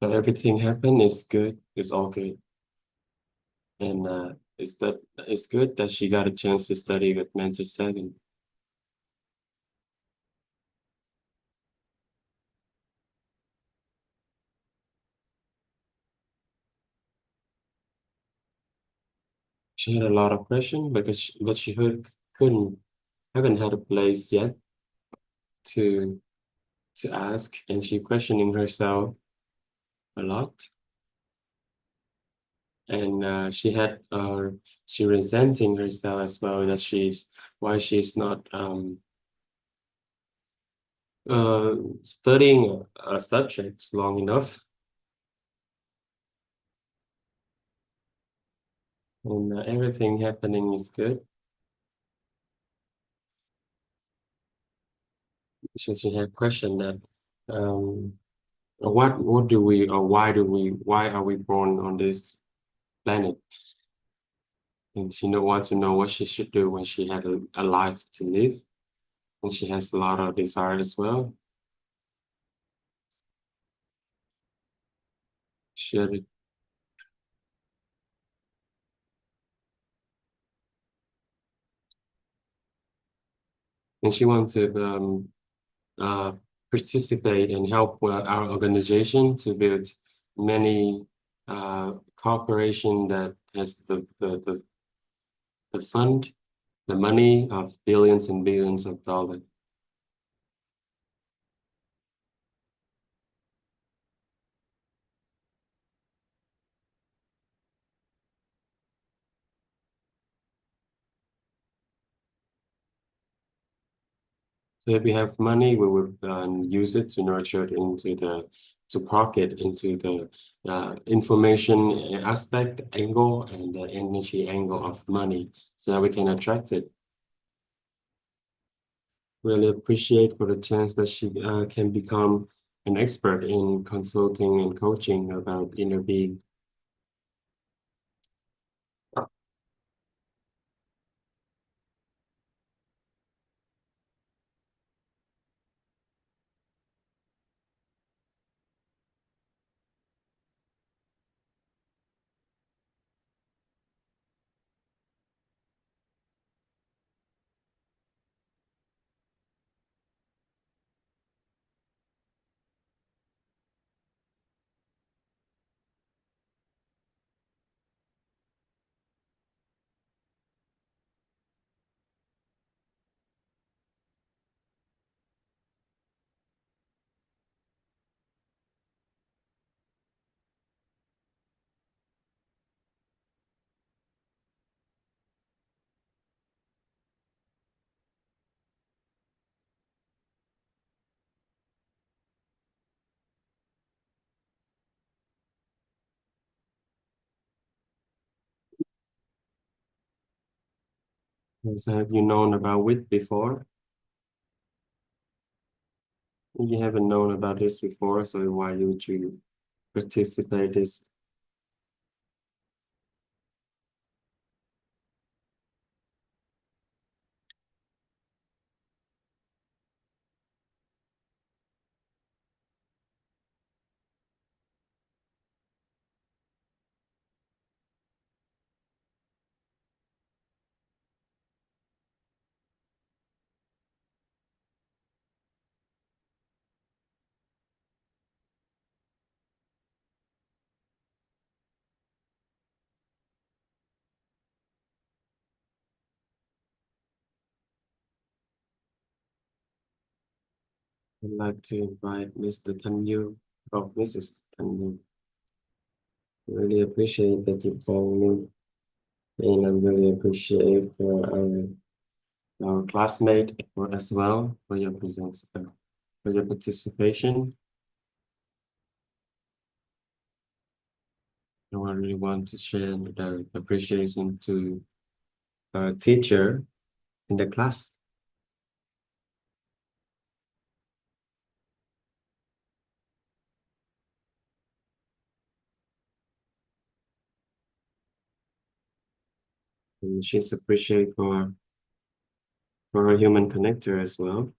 So everything happened is good. It's all good. And it's good that she got a chance to study with Mentor 7. She had a lot of question because but she couldn't haven't had a place yet to ask, and she questioning herself a lot. And she resenting herself as well, that she's not uh studying subjects long enough. And everything happening is good. So she had question that um what do we, or why are we born on this planet? And she wants to know what she should do when she had a life to live, and she has a lot of desire as well. She had, and she wants to uh, participate and help our organization to build many corporation that has the fund, the money of billions and billions of dollars. So if we have money, we will use it to nurture it into to pocket into the information aspect angle and the energy angle of money, so that we can attract it. Really appreciate for the chance that she can become an expert in consulting and coaching about inner being. So have you known about WIT before? You haven't known about this before, so why would you participate this? I'd like to invite Mr. Tanyu, or Mrs. Tanyu. Really appreciate that you called me, and I really appreciate for our classmate as well for your presence, for your participation. I really want to share the appreciation to our teacher in the class. And she's appreciated for her human connector as well.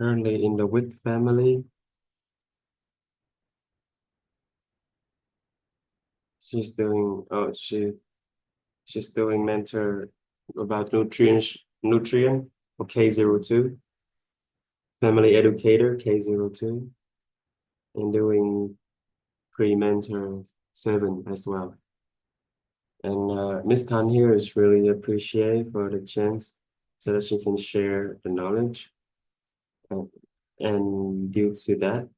currently in the with family. She's doing she's doing mentor about nutrient for K02, family educator K02, and doing pre-mentor 7 as well. And Miss Tan here is really appreciate for the chance so that she can share the knowledge. And due to that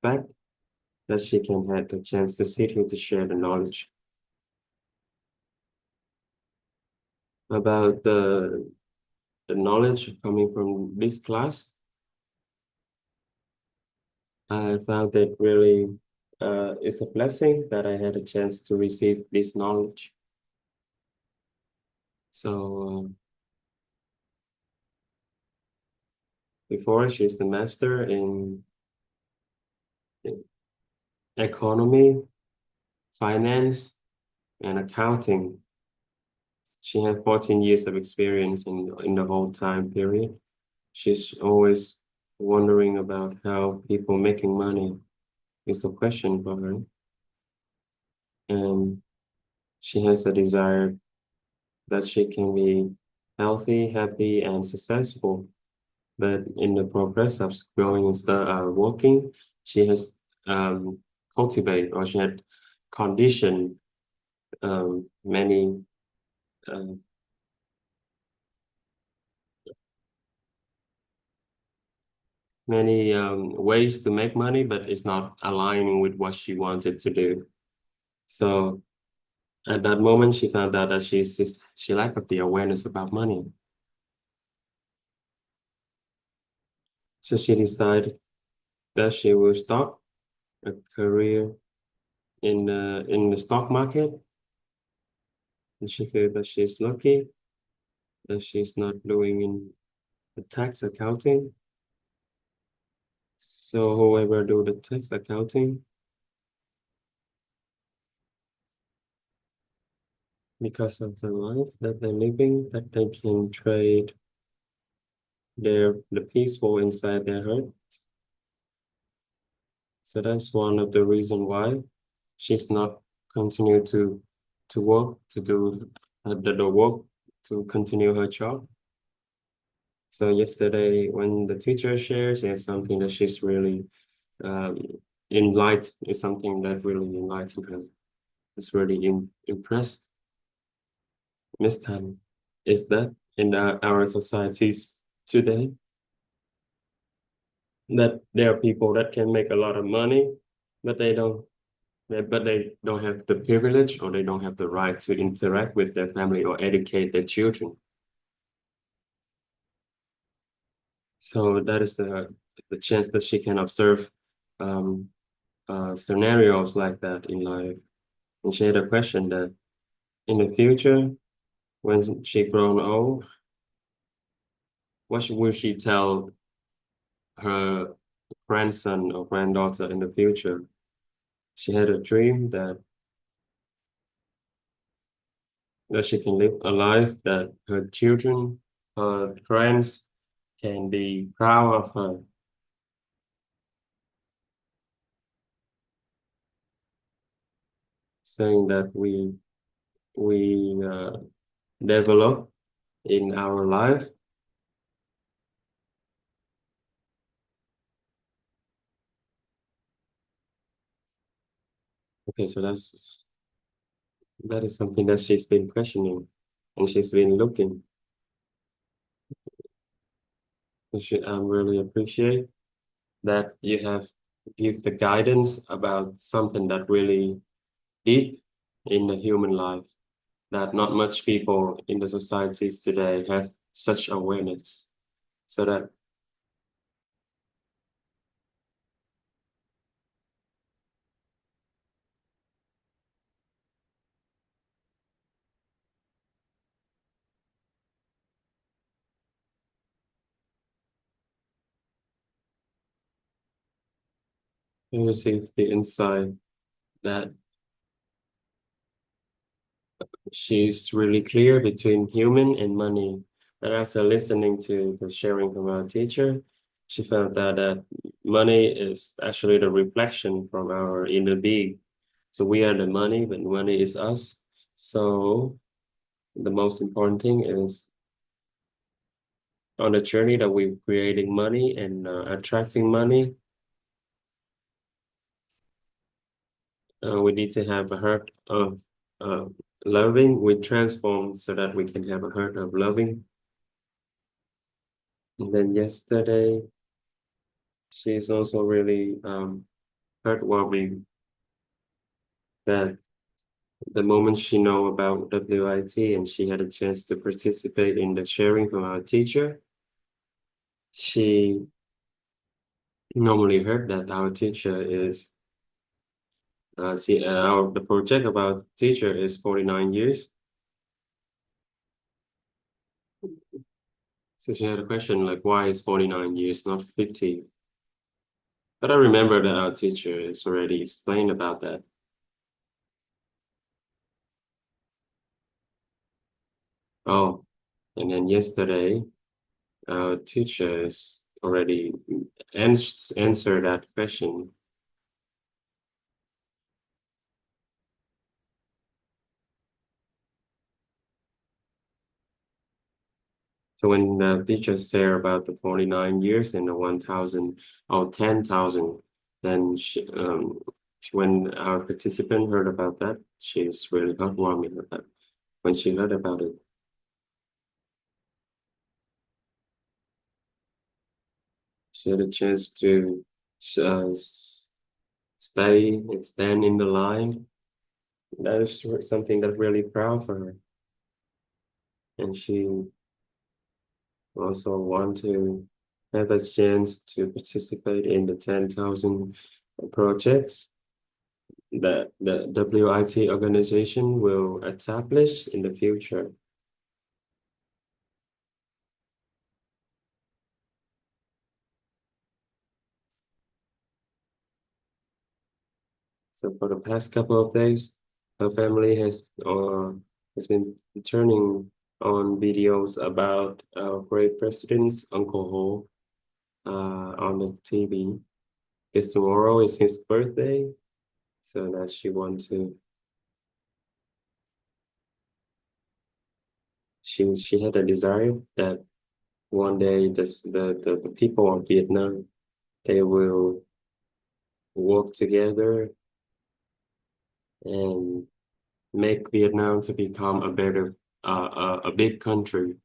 fact, that she can have the chance to sit here to share the knowledge about the knowledge coming from this class. I found it really it's a blessing that I had a chance to receive this knowledge. So before, she's the master in economy, finance, and accounting. She had 14 years of experience in the whole time period. She's always wondering about how people making money is a question for her. And she has a desire that she can be healthy, happy, and successful. But in the progress of growing and working, she has cultivated, or she had conditioned many ways to make money, but it's not aligning with what she wanted to do. So at that moment, she found out that she lacked the awareness about money. So she decided that she will start a career in the stock market. And she feels that she's lucky that she's not doing in the tax accounting. So whoever do the tax accounting, because of the life that they're living, that they can trade the peaceful inside their heart. So that's one of the reason why she's not continue to work to do the work to continue her job. So yesterday, when the teacher shares, it's something that she's really enlightened. It's something that really enlightened her. It's really impressed. Miss Tan, is that in our societies today, that there are people that can make a lot of money, but they don't have the privilege, or they don't have the right to interact with their family or educate their children. So that is the chance that she can observe scenarios like that in life. And she had a question that in the future, when she grown old, what will she tell her grandson or granddaughter in the future? She had a dream that she can live a life that her children, her grands can be proud of her. Saying that we develop in our life. Okay, so that is something that she's been questioning, and she's been looking. I really appreciate that you have give the guidance about something that really deep in the human life, that not much people in the societies today have such awareness. So that you receive the insight that she's really clear between human and money. But after listening to the sharing from our teacher, she found out that money is actually the reflection from our inner being. So we are the money, but money is us. So the most important thing is on the journey that we're creating money and attracting money, we need to have a heart of uh, loving. We transform so that we can have a heart of loving. And then yesterday, she's also really heartwarming that the moment she know about WIT and she had a chance to participate in the sharing from our teacher, she normally heard that our teacher is the project of our teacher is 49 years. So she had a question like, why is 49 years, not 50? But I remember that our teacher has already explained about that. Oh, and then yesterday, our teachers already answered that question. So when the teachers say about the 49 years and the 1,000 or 10,000, then when our participant heard about that, she's really heartwarming about that. When she heard about it, she had a chance to uh, stay and stand in the line. That is something that really proud for her. And she also want to have a chance to participate in the 10,000 projects that the WIT organization will establish in the future. So for the past couple of days, her family has been turning on videos about our great president's Uncle Ho on the TV. Because tomorrow is his birthday, so that she had a desire that one day the people of Vietnam, they will work together and make Vietnam to become a better a big country.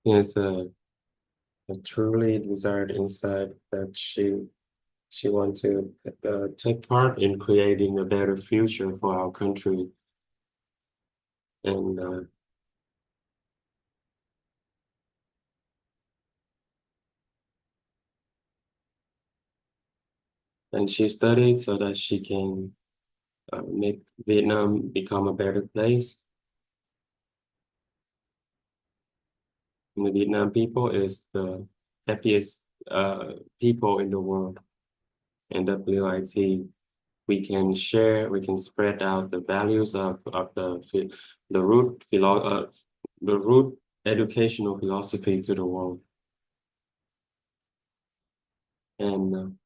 It's a truly desired inside that she wants to take part in creating a better future for our country. And she studied so that she can make Vietnam become a better place. And the Vietnam people is the happiest people in the world. And WIT, we can share, we can spread out the values of the the root educational philosophy to the world. And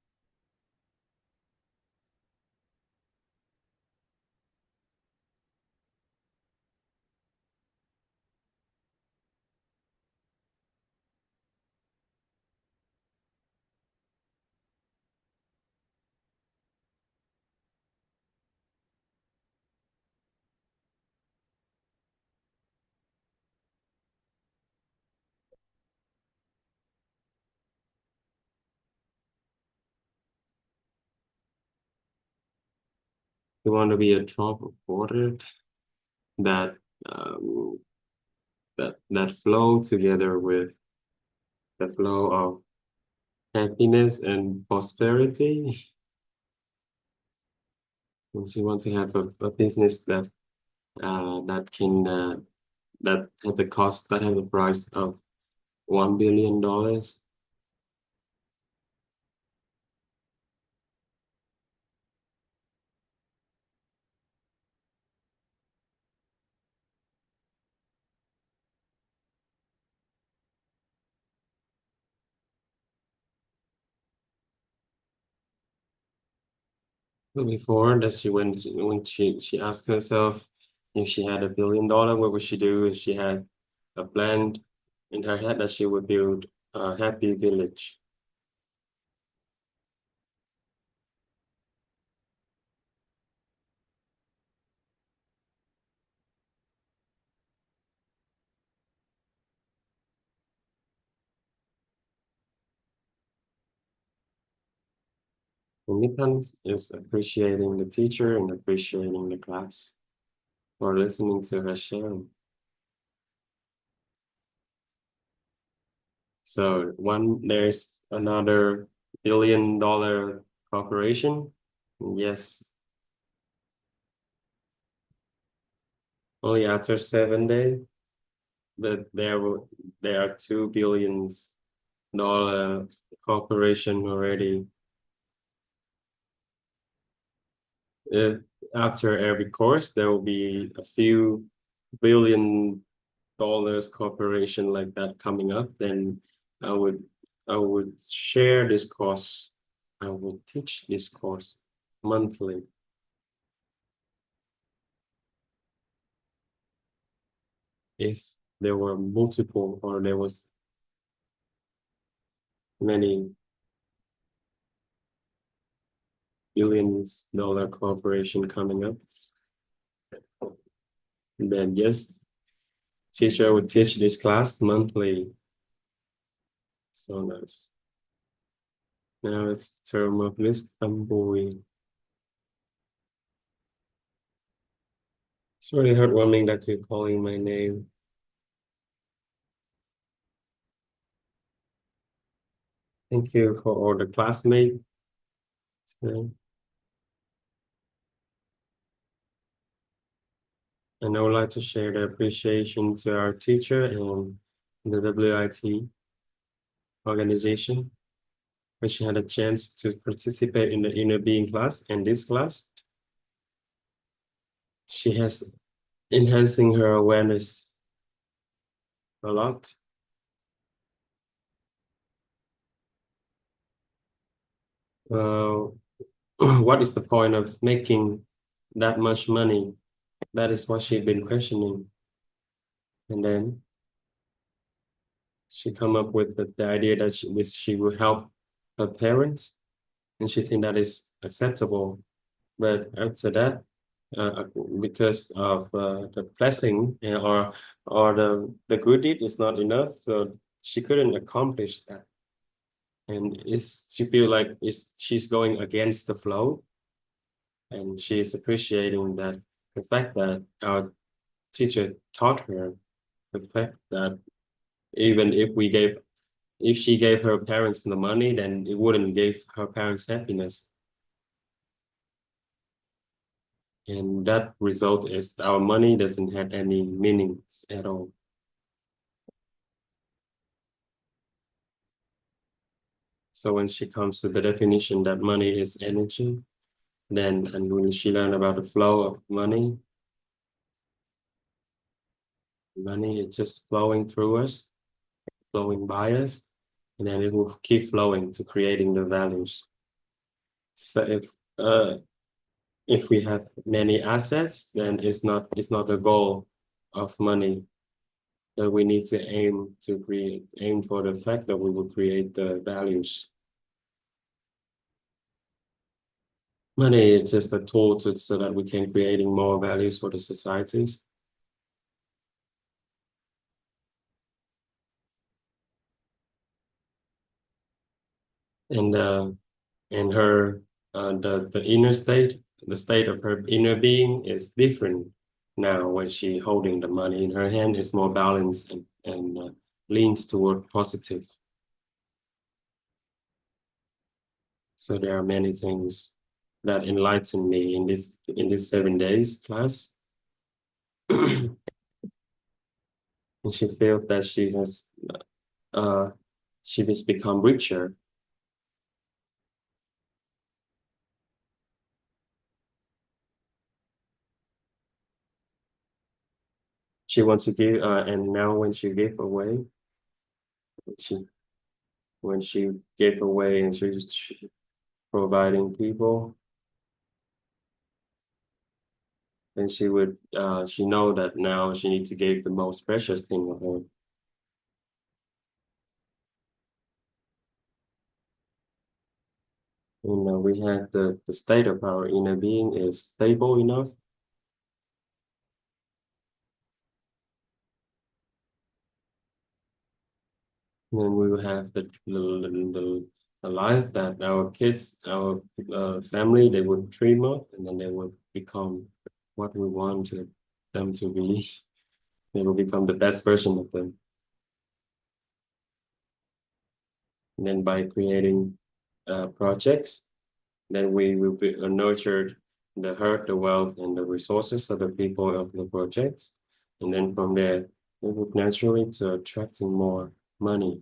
we want to be a Trump reporter that um, that flow together with the flow of happiness and prosperity. And she wants to have a business that can that have the cost that have the price of $1 billion. Before that, when she asked herself if she had $1 billion, what would she do? If she had a plan in her head that she would build a happy village. Independence is appreciating the teacher and appreciating the class or listening to her sharing. So there's another $1 billion corporation. Yes, only after 7 days, but there are $2 billion corporation already. Uh, After every course, there will be a few $1 billion corporation like that coming up. Then I would I would share this course. I will teach this course monthly. If there were multiple or there was many $billions corporation coming up, then yes, teacher would teach this class monthly. So nice. Now it's the term of list Buổi. It's really heartwarming that you're calling my name. Thank you for all the classmates today. And I would like to share the appreciation to our teacher and the WIT organization, which had a chance to participate in the inner being class and this class. She has enhancing her awareness a lot. What is the point of making that much money? That is what she'd been questioning. And then she come up with the idea that she would help her parents, and she think that is acceptable. But after that, uh, because of the blessing or the good deed is not enough, so she couldn't accomplish that. And she feel like she's going against the flow, and she's appreciating that the fact that our teacher taught her the fact that even if she gave her parents the money, then it wouldn't give her parents happiness. And that result is our money doesn't have any meanings at all. So when she comes to the definition that money is energy, and when she learned about the flow of money is just flowing through us, flowing by us, and then it will keep flowing to creating the values. So if we have many assets, then it's not the goal of money. But we need to aim for the fact that we will create the values. Money is just a tool so that we can creating more values for the societies. And her the inner state, the state of her inner being is different now when she holding the money in her hand is more balanced and leans toward positive. So there are many things that enlighten me in this 7 days class. And she felt that she has become richer. She wants to give, and now when she gave away, when she gave away and she's providing people, then she would she know that now she needs to give the most precious thing of her. We had the state of our inner being is stable enough. And then we will have the life that our kids, our family, they would dream of, and then they would become what we wanted them to be. They will become the best version of them. And then by creating projects, then we will be nurtured the heart, the wealth, and the resources of the people of the projects. And then from there, we would naturally to attracting more money.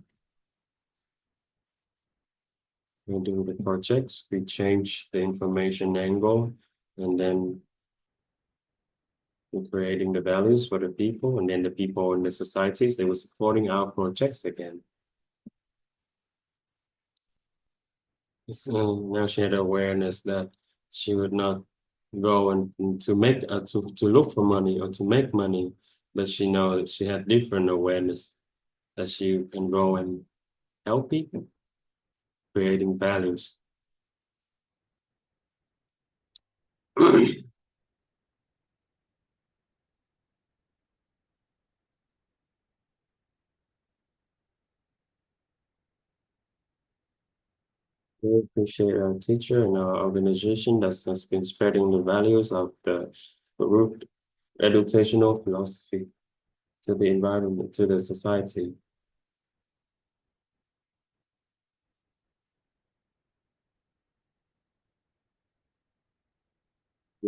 We do the projects, we change the information angle, and then we're creating the values for the people, and then the people in the societies, they were supporting our projects again. So now she had awareness that she would not go and to make to look for money or to make money, but she knows she had different awareness that she can go and help people, creating values. We appreciate our teacher and our organization that has been spreading the values of the root educational philosophy to the environment, to the society.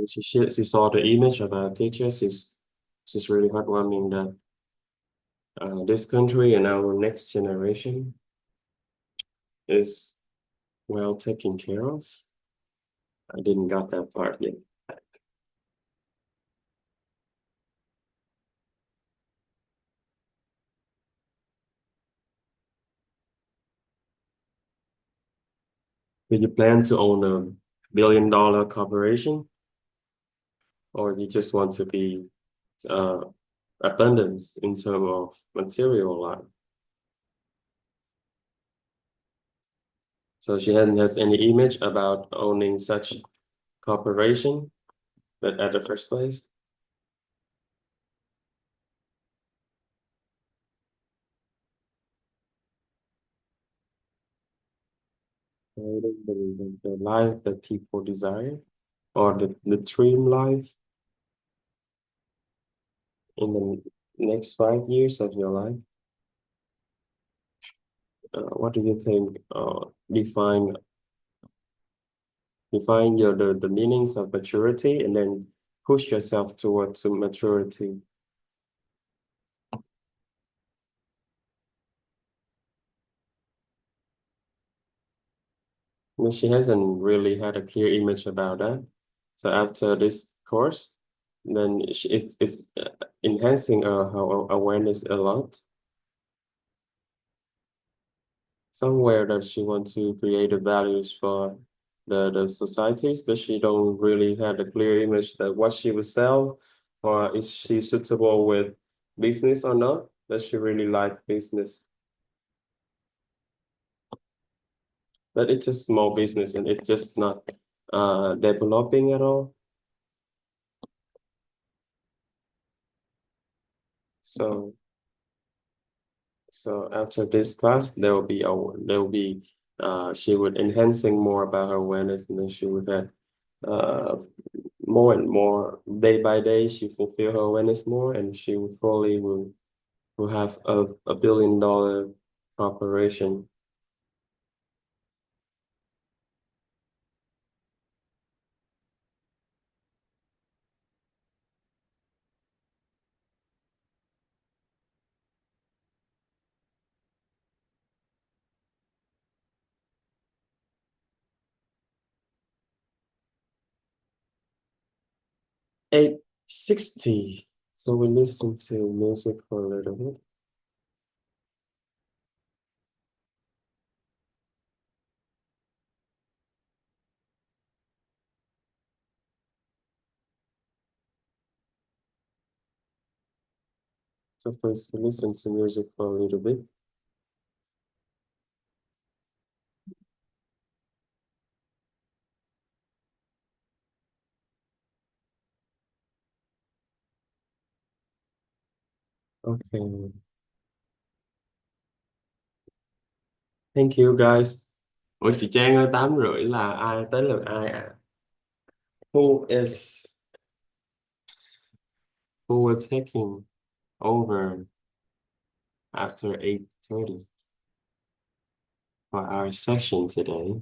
She saw the image of our teachers. She's really heartwarming that this country and our next generation is well taken care of. I didn't got that part yet. Do you plan to own a billion-dollar corporation, or you just want to be abundance in terms of material life? So she hadn't has any image about owning such corporation, but at the first place. The life that people desire, or the dream life in the next 5 years of your life. What do you think define the meanings of maturity, and then push yourself towards maturity? Well, she hasn't really had a clear image about that. So after this course, then it's enhancing her awareness a lot. Somewhere that she wants to create the values for the societies, but she don't really have a clear image that what she would sell, or is she suitable with business or not. Does she really like business? But it's a small business and it's just not developing at all. So after this class, there will be she would enhancing more about her awareness, and then she would have more and more day by day. She fulfill her awareness more, and she will probably will have a $1 billion corporation. Eight 60. So we listen to music for a little bit. So first we listen to music for a little bit. Okay. Thank you guys. Ủa chị Trang ơi, 8 rưỡi là ai tới lượt ai ạ? Who is who will taking over after 8:30 for our session today?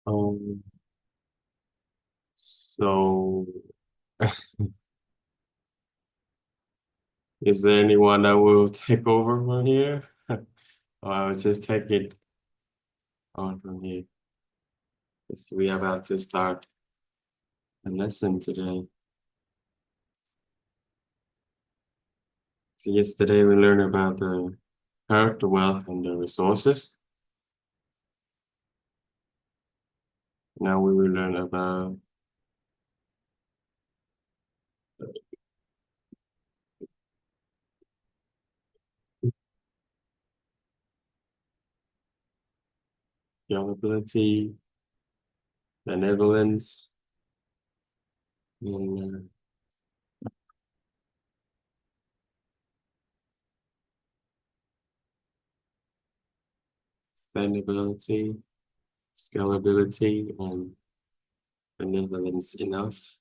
So is there anyone that will take over from here? Or I'll just take it on from here. We are about to start a lesson today. So yesterday we learned about the earth, the wealth, and the resources. Now we will learn about scalability, benevolence, and sustainability, scalability, and benevolence enough.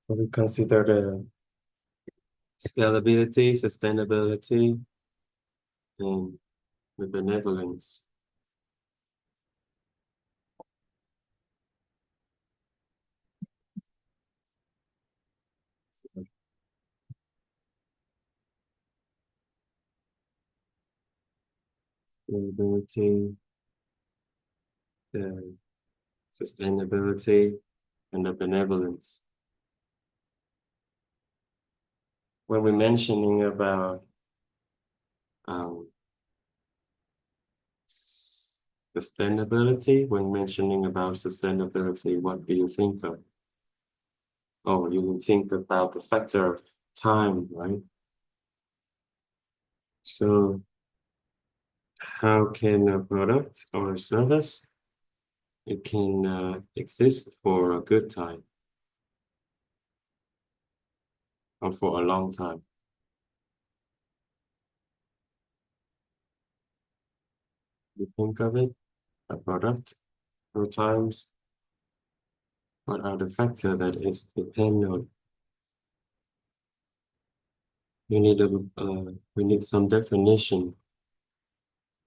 So we consider the scalability, sustainability, and the benevolence. Scalability, the sustainability, and the benevolence. When we're mentioning about sustainability, when mentioning about sustainability, what do you think of? Oh, you will think about the factor of time, right? So how can a product or a service, it can exist for a good time or for a long time? You think of it, a product, for times, what are the factors that is depend on? We need some definition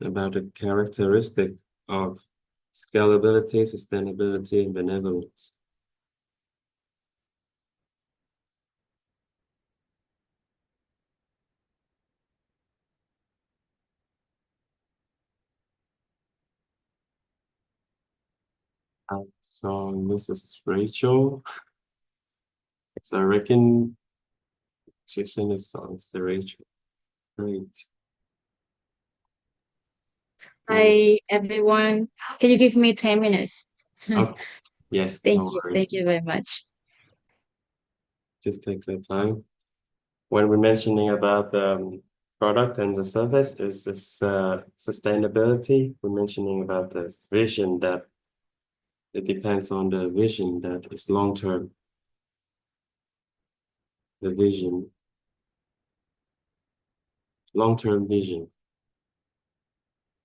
about the characteristic of scalability, sustainability, and benevolence. So Mrs. Rachel, so I reckon session is Mr. Rachel. Great. Hi, everyone. Can you give me 10 minutes? Okay. Yes, no Thank you. worries. Thank you very much. Just take the time. When we're mentioning about the product and the service, is this sustainability? We're mentioning about this vision that it depends on the vision that is long term. The vision, long term vision.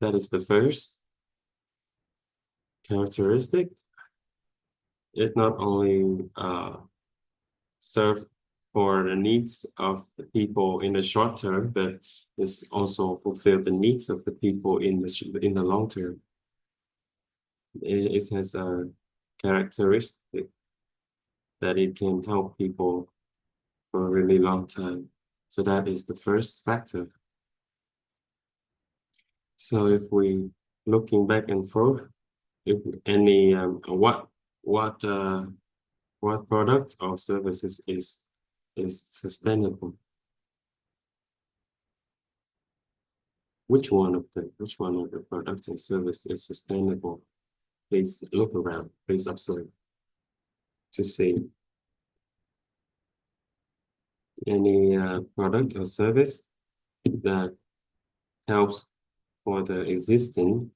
That is the first characteristic. It not only serve for the needs of the people in the short term, but it's also fulfill the needs of the people in the long term. It has a characteristic that it can help people for a really long time. So that is the first factor. So if we looking back and forth, if any what product or services is sustainable? Which one of the products and service is sustainable? Please look around, please observe to see any product or service that helps for the existing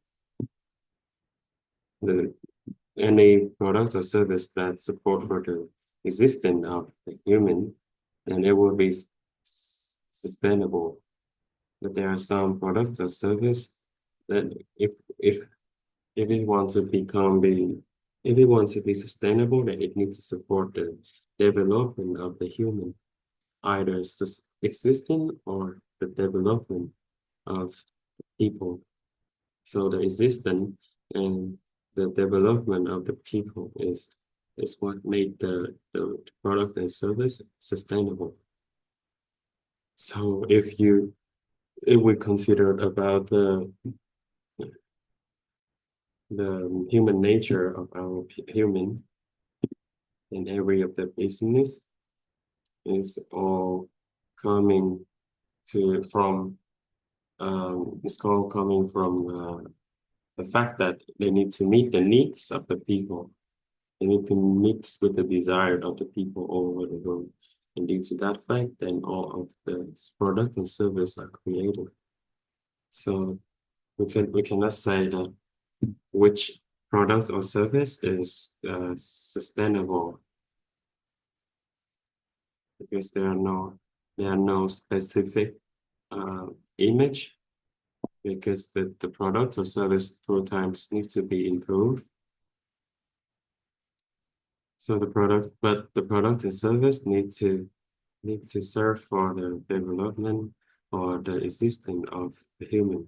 any product or service that support for the existence of the human, and it will be sustainable. But there are some products or service that if it wants to if it wants to be sustainable, then it needs to support the development of the human, either existing or the development of people. So the existence and the development of the people is what made the product and service sustainable. So if we consider about the human nature of our human, and every of the business is all coming from it's all coming from the fact that they need to meet the needs of the people. They need to mix with the desire of the people all over the world. And due to that fact, then all of the product and service are created. So we cannot say that which product or service is sustainable, because there are no specific image, because the product or service through times needs to be improved. So the product and service need to serve for the development or the existence of the human.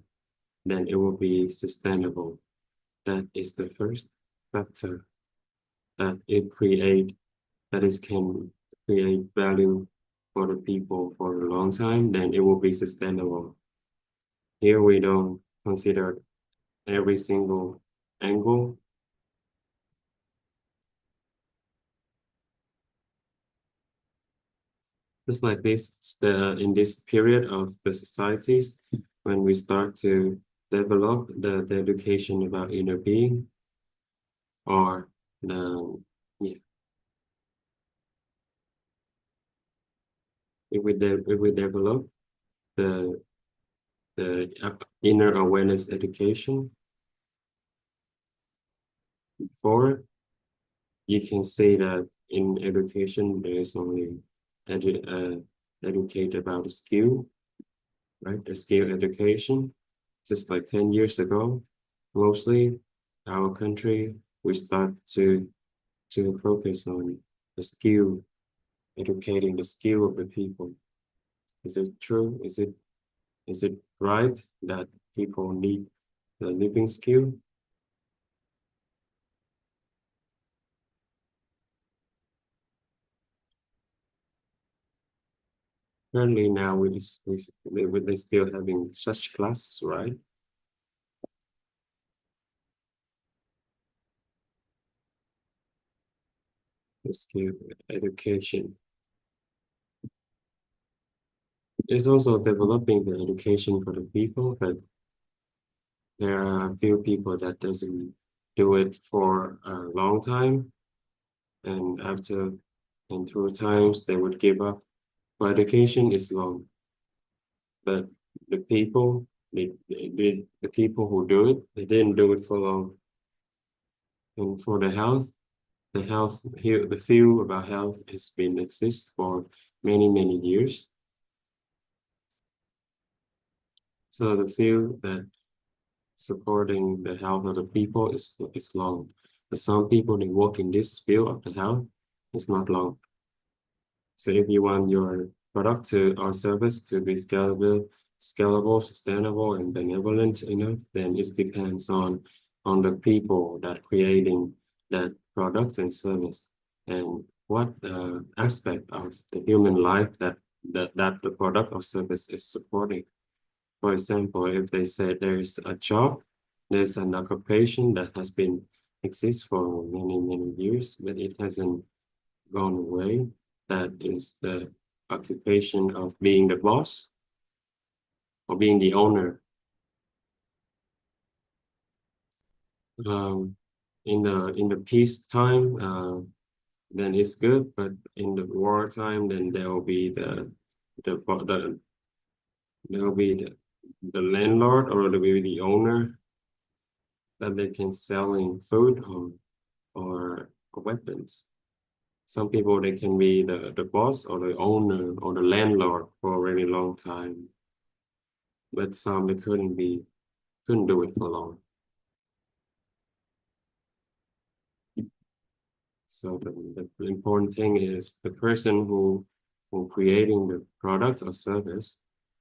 Then it will be sustainable. That is the first factor that can create value for the people for a long time. Then it will be sustainable. Here we don't consider every single angle. Just like this, in this period of the societies, when we start to develop the education about inner being, or if we develop the inner awareness education for it, you can say that in education there is only educate about a skill, right? A skill education. Just like 10 years ago, mostly our country, we start to focus on the skill, educating the skill of the people. Is it true? Is it right that people need the living skill? Currently now they're still having such classes, right? The skill education is also developing the education for the people, but there are a few people that doesn't do it for a long time, and through times they would give up. But education is long, but the people the people who do it, they didn't do it for long. And for the field about health has been exist for many years. So the field that supporting the health of the people is long. But some people they work in this field of the health is not long. So if you want your product or service to be scalable, sustainable, and benevolent enough, then it depends on the people that creating that product and service, and what aspect of the human life that the product or service is supporting. For example, if they say there's a job, there's an occupation that has been exist for many years, but it hasn't gone away. That is the occupation of being the boss or being the owner. In the peace time, then it's good, but in the war time, then there will be the landlord, or there will be the owner. that they can sell in food or weapons. Some people, they can be the boss or the owner or the landlord for a really long time. But some, they couldn't do it for long. So the important thing is the person who creating the product or service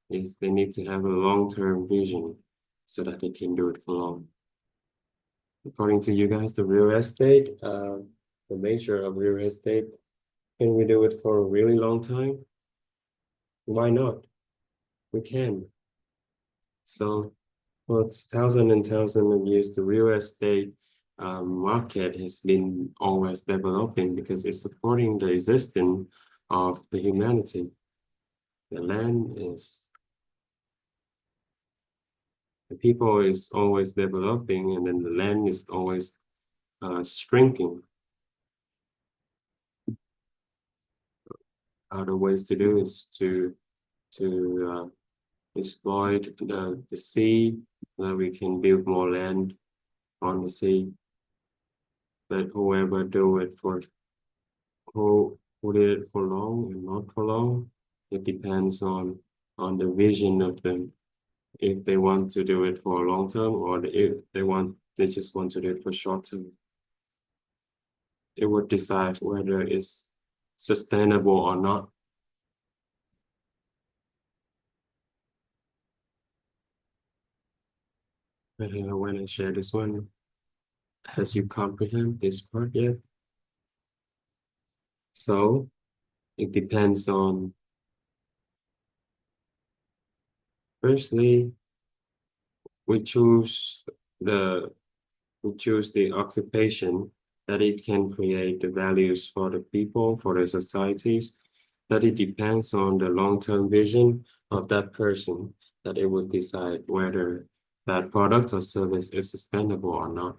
is they need to have a long-term vision so that they can do it for long. According to you guys, the real estate, the nature of real estate, can we do it for a really long time? Why not? We can. So for thousands and thousands of years, the real estate market has been always developing because it's supporting the existence of the humanity. The land is, the people is always developing, and then the land is always shrinking. Other ways to do is to exploit the sea, that we can build more land on the sea. But whoever do it for who did it for long and not for long, it depends on the vision of them. If they want to do it for a long term, or if they just want to do it for short term. It would decide whether it's sustainable or not. When I share this one, has you comprehend this part yet? So it depends on, firstly, we choose the occupation that it can create the values for the people, for the societies, that it depends on the long-term vision of that person, that it will decide whether that product or service is sustainable or not.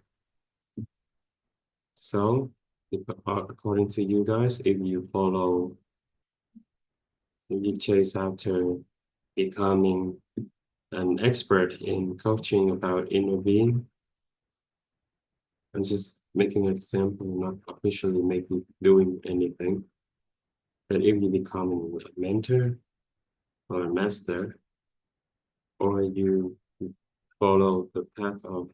So, according to you guys, if you chase after becoming an expert in coaching about inner being, I'm just making an example, not officially doing anything. But if you become a mentor or a master, or you follow the path of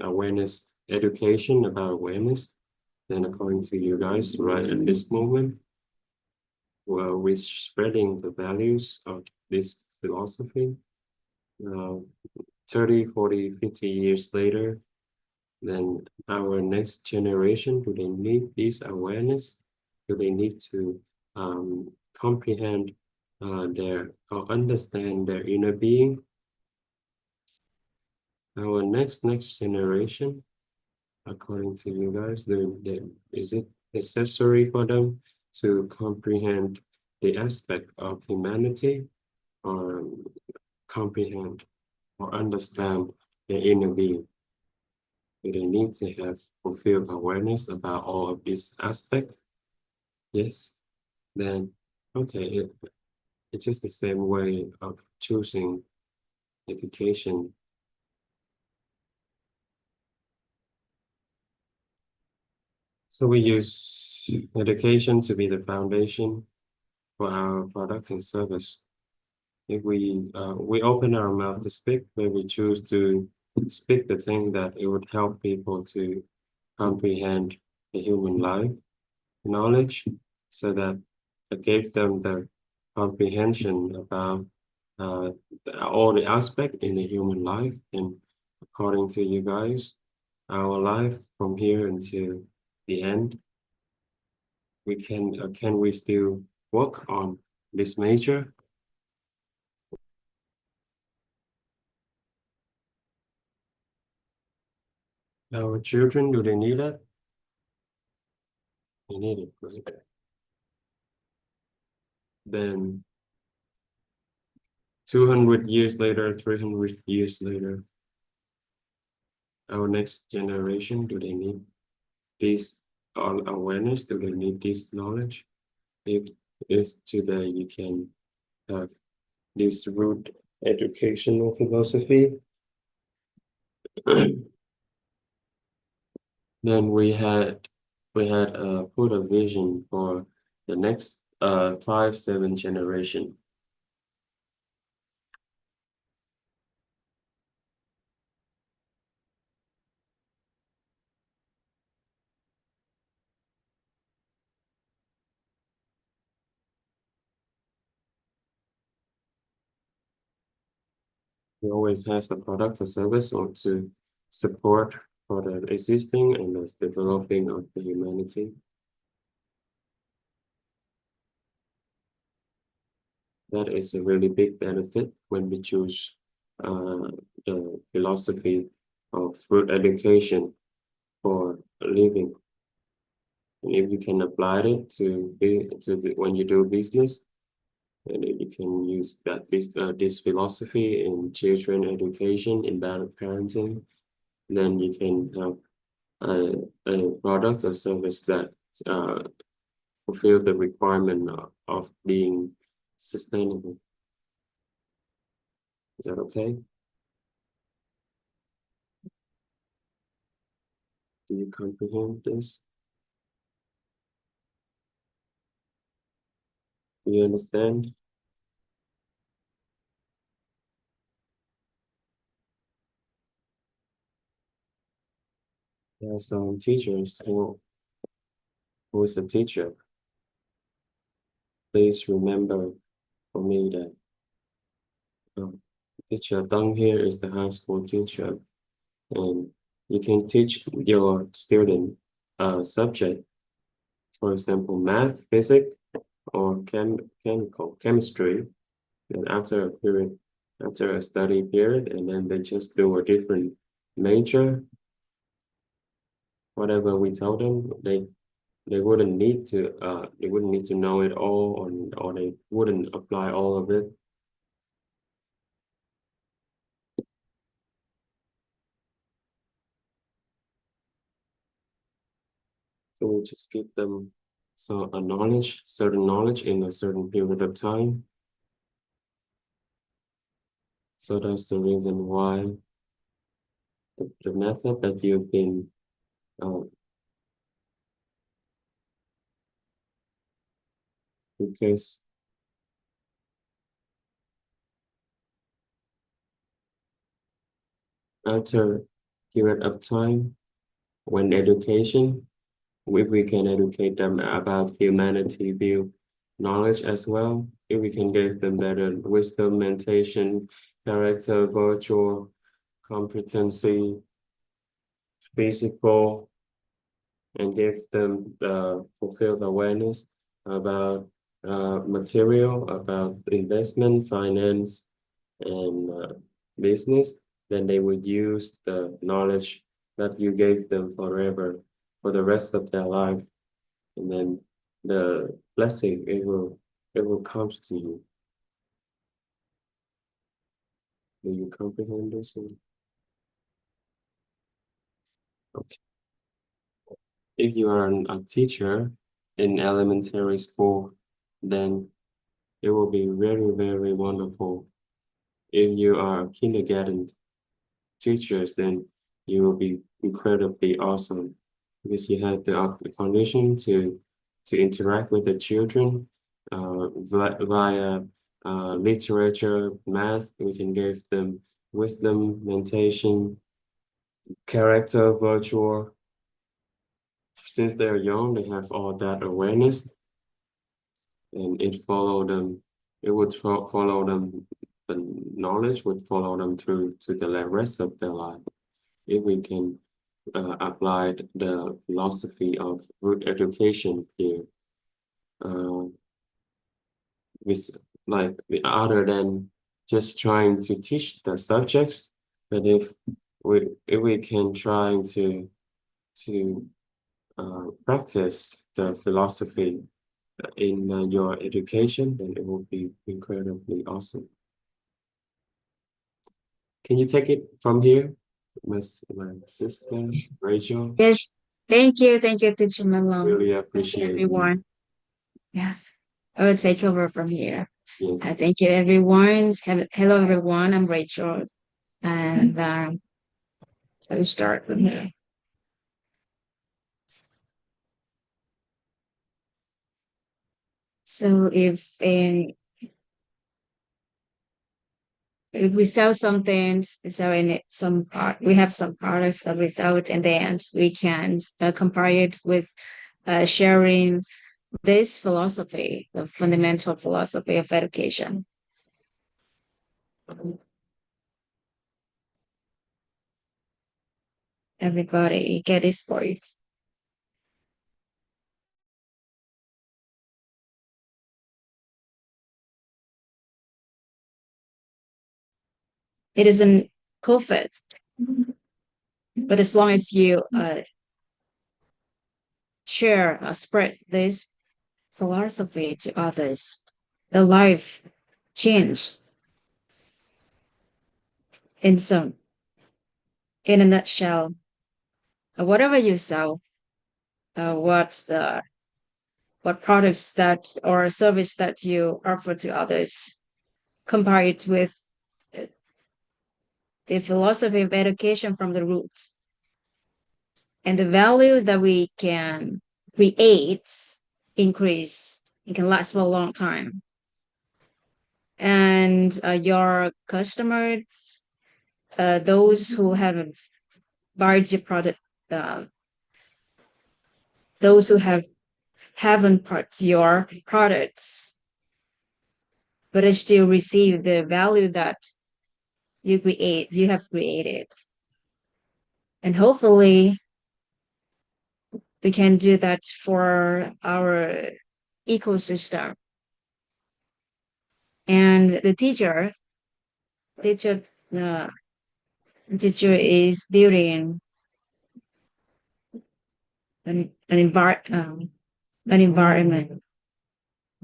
awareness education about awareness, then according to you guys, right at this moment, well, we're spreading the values of this philosophy. 30, 40, 50 years later, then our next generation, do they need this awareness? Do they need to comprehend or understand their inner being? Our next generation, according to you guys, is it necessary for them to comprehend the aspect of humanity, or comprehend or understand their inner being? Do they need to have fulfilled awareness about all of these aspects? Yes, then okay, it's just the same way of choosing education. So we use education to be the foundation for our products and service. If we open our mouth to speak, when we choose to speak the thing that it would help people to comprehend the human life, knowledge, so that it gave them the comprehension about all the aspects in the human life. And according to you guys, our life from here until the end, we can we still work on this major? Our children, do they need it? They need it, right? Then 200 years later, 300 years later, our next generation, do they need this awareness? Do they need this knowledge? If today you can have this root educational philosophy, Then we had put a vision for the next 5-7 generation. He always has the product or service or to support for the existing and the developing of the humanity. That is a really big benefit when we choose the philosophy of root education for living. And if you can apply it when you do business, and if you can use this philosophy in children education, in parenting, then you can have a product or service that fulfill the requirement of being sustainable. Is that okay? Do you comprehend this? Do you understand? There are some teachers who is a teacher. Please remember for me that teacher Dong here is the high school teacher, and you can teach your student a subject, for example, math, physics, or chemistry. And after a study period, and then they just do a different major. Whatever we tell them, they wouldn't need to know it all, or they wouldn't apply all of it. So we just give them certain knowledge in a certain period of time. So that's the reason why the method that you've been because after period of time, when education, if we can educate them about humanity view knowledge as well, if we can give them better wisdom, mentation, character, virtual competency, physical, and give them the fulfilled awareness about material, about investment, finance, and business, then they would use the knowledge that you gave them forever, for the rest of their life, and then the blessing it will come to you. Do you comprehend this? Okay. If you are a teacher in elementary school, then it will be very, very wonderful. If you are kindergarten teachers, then you will be incredibly awesome, because you have the condition to interact with the children via literature, math. We can give them wisdom, mentation, character, virtual. Since they're young, they have all that awareness, and it would follow them. The knowledge would follow them through to the rest of their life. If we can apply the philosophy of root education here, with other than just trying to teach the subjects, but if we can try to practice the philosophy in your education, then it will be incredibly awesome. Can you take it from here, my sister Rachel? Yes. Thank you, Teacher Malone. Really Thank you, appreciate it. everyone. Yeah, I will take over from here. Yes. Thank you, everyone. Hello, everyone. I'm Rachel, and Let me start with here. So if we sell something, sell in it, we have some products that we sell it, and then we can compare it with sharing this philosophy, the fundamental philosophy of education. Everybody get this point. It isn't perfect, but as long as you share, spread this philosophy to others, the life change. In some, in a nutshell, whatever you sell, what products that or service that you offer to others, compare it with the philosophy of education from the roots, and the value that we can create increase. It can last for a long time, and your customers, those who haven't bought your product, uh, those who haven't bought your products, but they still receive the value that you have created, and hopefully we can do that for our ecosystem. And the teacher uh, teacher is building an environment,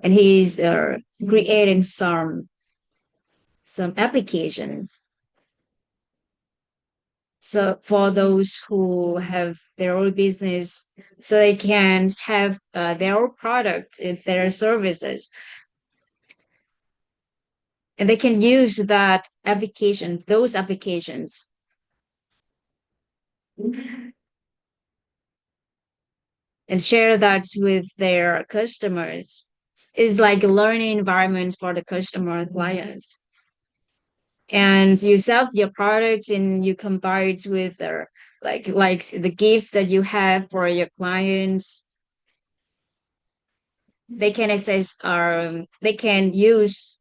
and he's creating some applications. So for those who have their own business, so they can have their own product, their services, and they can use those applications, and share that with their customers. It's like a learning environment for the customer clients. And you sell your products and you compare it with their like the gift that you have for your clients. They can access they can use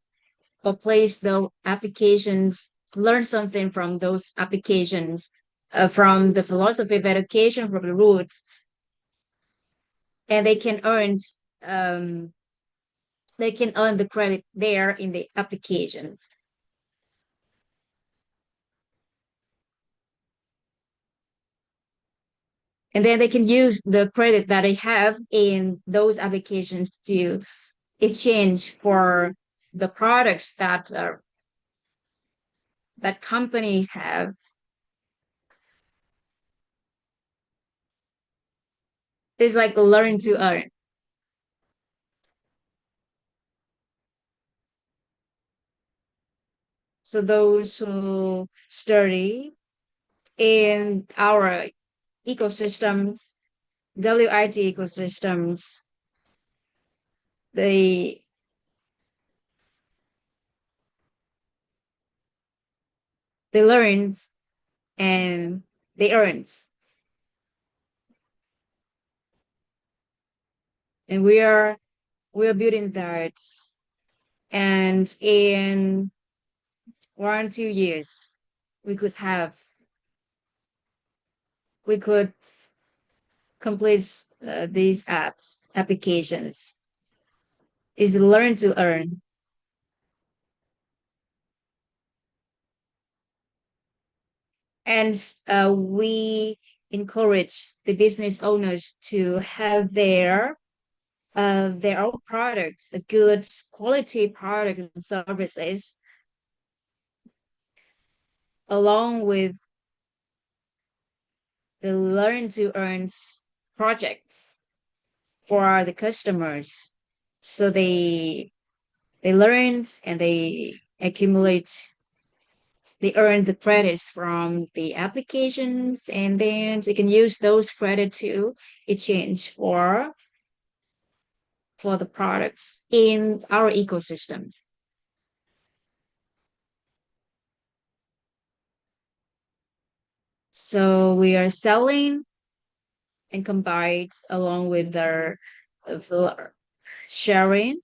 or place the applications, learn something from those applications, from the philosophy of education, from the roots, and um, they can earn the credit there in the applications. And then they can use the credit that they have in those applications to exchange for the products that companies have. It's like learn to earn. So those who study in our ecosystems, WIT ecosystems, they they learn and they earn. And we are building that. And in 1 2 years, we could have we could complete these applications. Is learn to earn. And we encourage the business owners to have their own products, the good quality products and services, along with the learn to earn projects for the customers. So they learn and they accumulate they earn the credits from the applications, and then they can use those credits to exchange for the products in our ecosystems. So we are selling and combined along with their sharing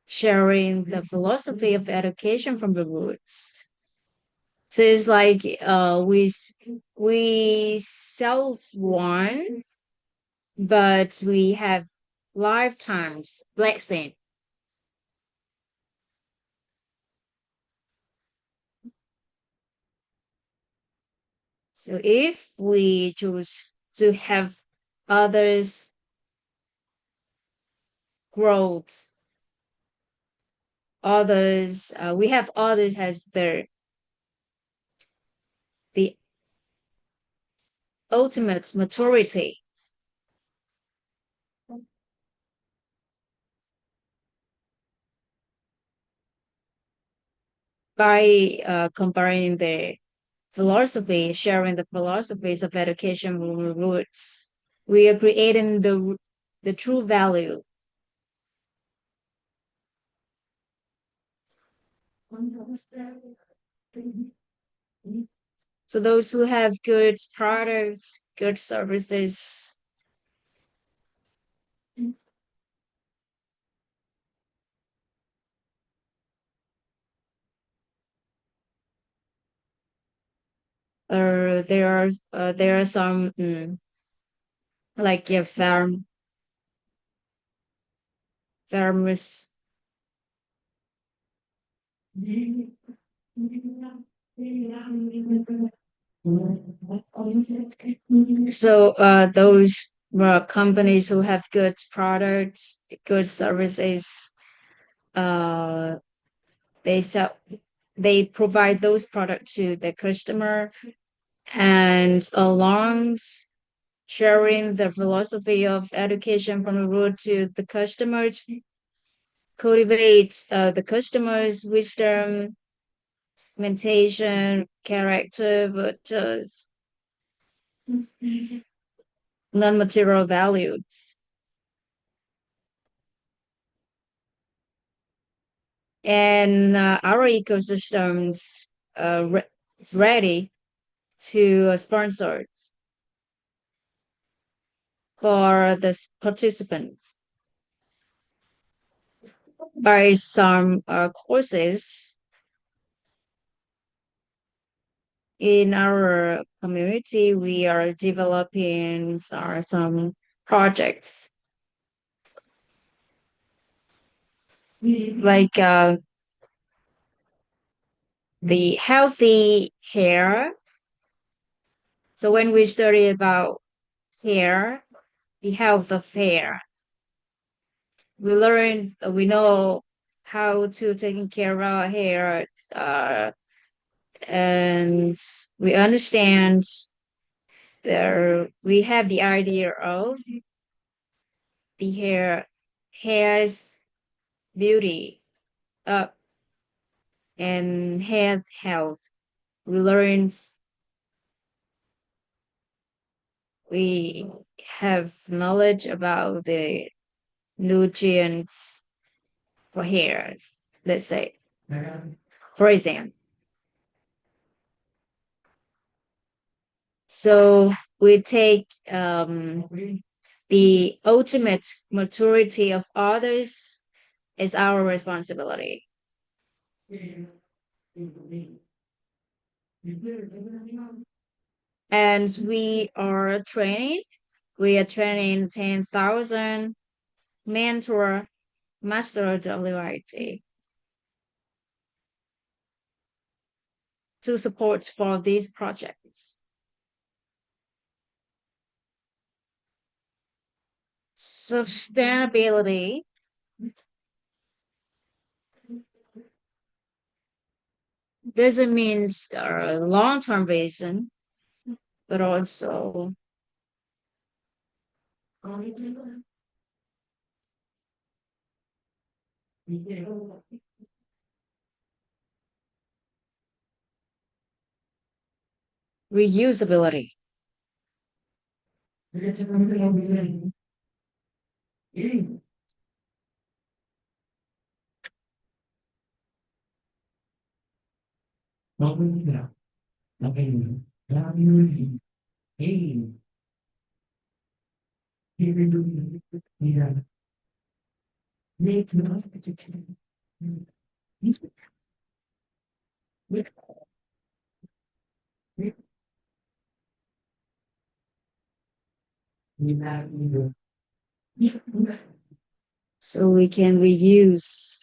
the philosophy of education from the roots. So it's like we sell once, but we have lifetimes blessing. So if we choose to have others growth, others we have others as the ultimate maturity by comparing the philosophy, sharing the philosophies of education roots. We are creating the true value. So those who have good products, good services, or there are some like farmers. So those companies who have good products, good services, uh, they sell, they provide those products to the customer, and along sharing the philosophy of education from the root to the customers, cultivate the customer's wisdom, mentation, character, but non-material values. And our ecosystems is ready to sponsor for the participants by some courses in our community. We are developing some projects like the healthy hair. So when we study about hair, the health of hair, we know how to taking care of our hair, and we understand we have the idea of the hair's beauty, uh, and hair's health. We learn we have knowledge about the nutrients for hair, let's say, for example. So we take the ultimate maturity of others is our responsibility. And we are training 10,000 mentor master WIT to support for these projects. Sustainability doesn't mean a long-term vision, but also reusability. So we can reuse.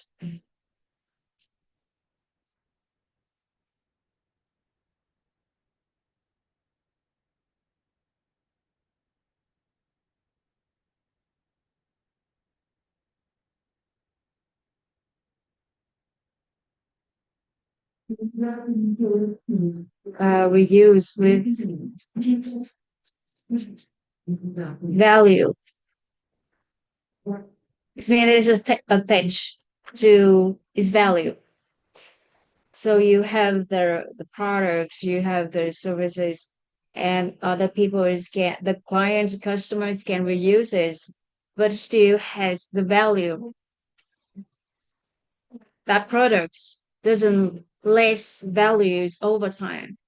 Reuse with value. This means it is attached to its value. So you have the products, you have the services, and other people the clients, customers can reuse it, but still has the value. That product doesn't less values over time.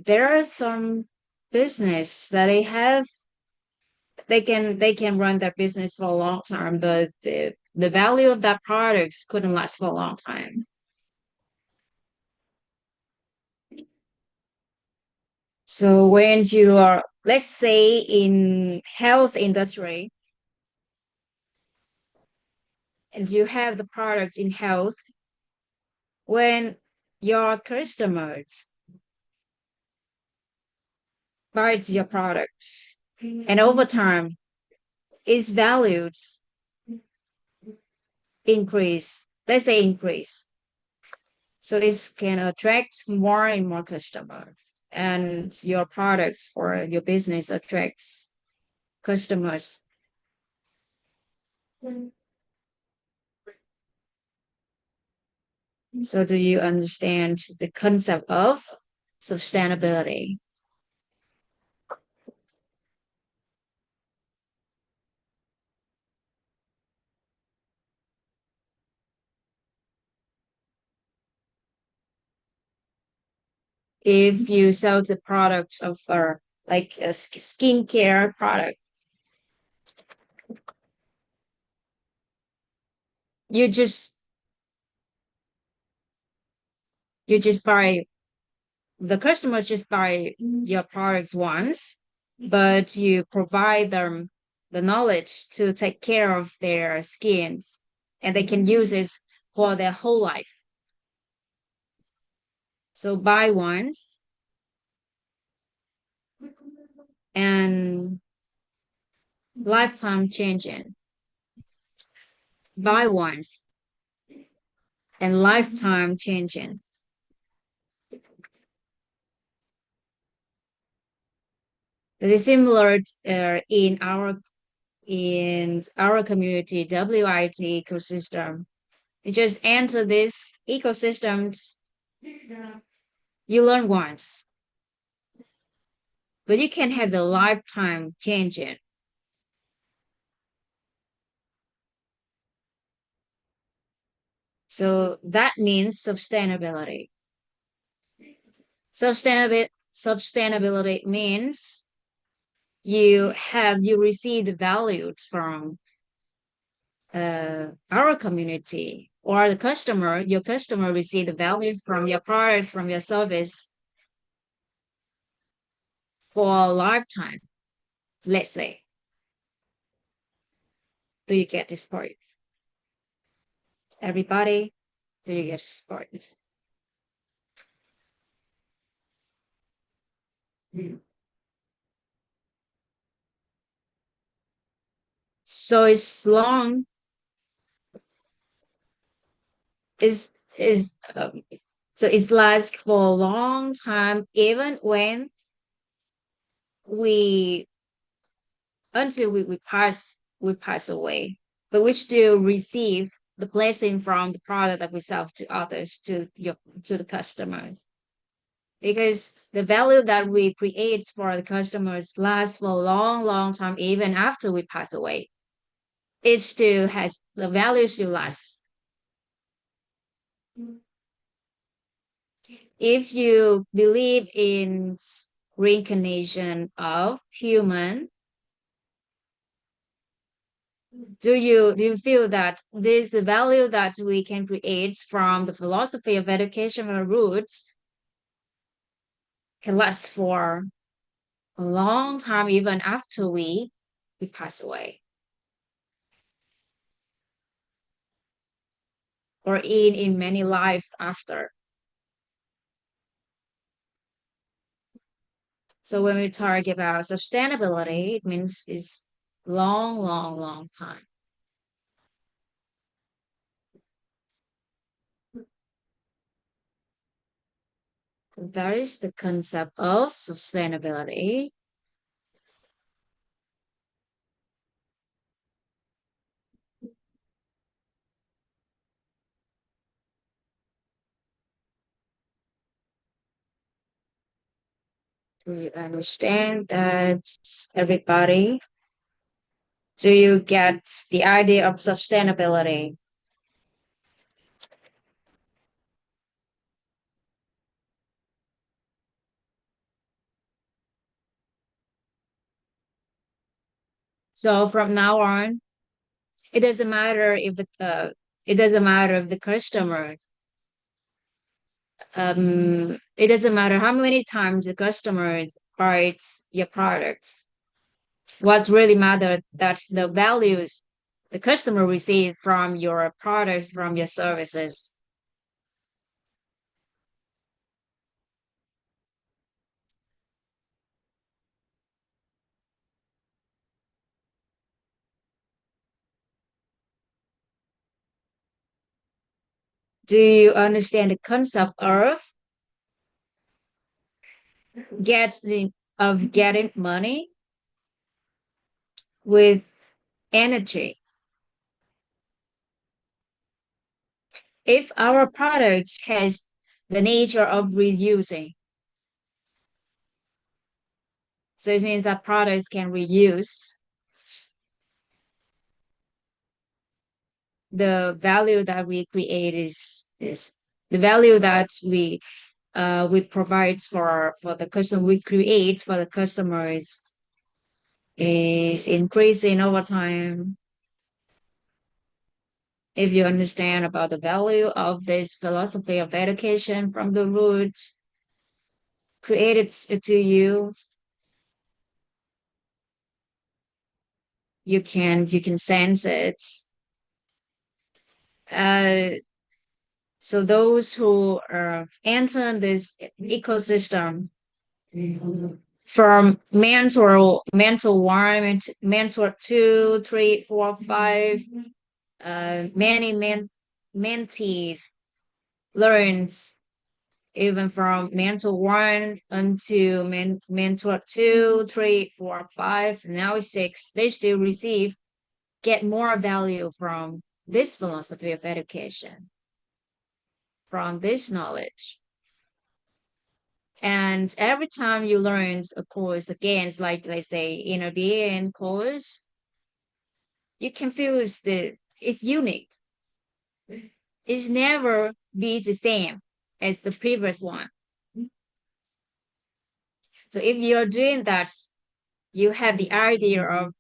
There are some business that they can run their business for a long time, but the value of that products couldn't last for a long time. So when you are, let's say, in health industry, and you have the products in health, when your customers buy your products, and over time, its values increase. Let's say increase. So it can attract more and more customers, and your products or your business attracts customers. So do you understand the concept of sustainability? If you sell the product of like a skincare product, you just buy, the customers just buy your products once, but you provide them the knowledge to take care of their skins, and they can use it for their whole life. So buy once and lifetime changing. Buy once and lifetime changing. It is similar in our community WIT ecosystem. You just enter this ecosystems, you learn once, but you can have the lifetime changing. So that means sustainability. Sustainability means you receive the values from our community, or your customer receive the values from your products, from your service for a lifetime, let's say. Do you get this part? Everybody, do you get this part? So it's long is so it lasts for a long time, even when we until we pass away, but we still receive the blessing from the product that we sell to others, to the customers. Because the value that we create for the customers lasts for a long, long time, even after we pass away. It still has, the value still lasts. If you believe in reincarnation of human, do you feel that this value that we can create from the philosophy of educational roots can last for a long time, even after we pass away, or in many lives after? So when we talk about sustainability, it means it's long, long, long time. That is the concept of sustainability. Do you understand that, everybody? Do you get the idea of sustainability? So from now on, it doesn't matter if the customer, it doesn't matter how many times the customer buys your products. What really matters, that's the values the customer receive from your products, from your services. Do you understand the concept of getting money with energy? If our products has the nature of reusing, so it means that products can reuse, the value that we create is the value that we provide for the customer, we create for the customers, is increasing over time. If you understand about the value of this philosophy of education from the roots created to you, you can sense it. So those who enter this ecosystem from mentor one, mentor two, three, four, five, many mentees learns, even from mentor one until mentor two, three, four, five, now six, they still get more value from this philosophy of education, from this knowledge. And every time you learn a course again, it's like, let's say, inner being course, you can feel it's unique. It's never be the same as the previous one. So if you're doing that, you have the idea of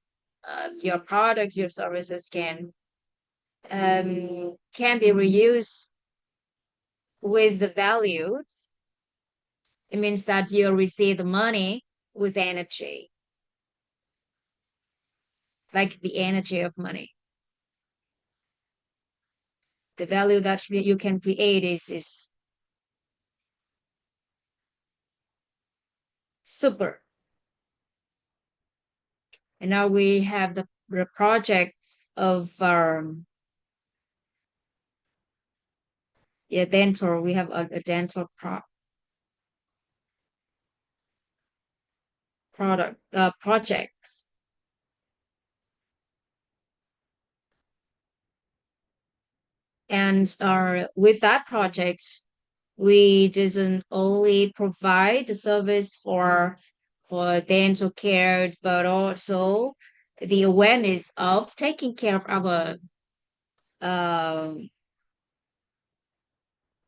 your products, your services can be reused with the value. It means that you receive the money with energy, like the energy of money. The value that you can create is super. And now we have the project of dental. We have a dental project. And with that project, we didn't only provide the service for dental care, but also the awareness of taking care of um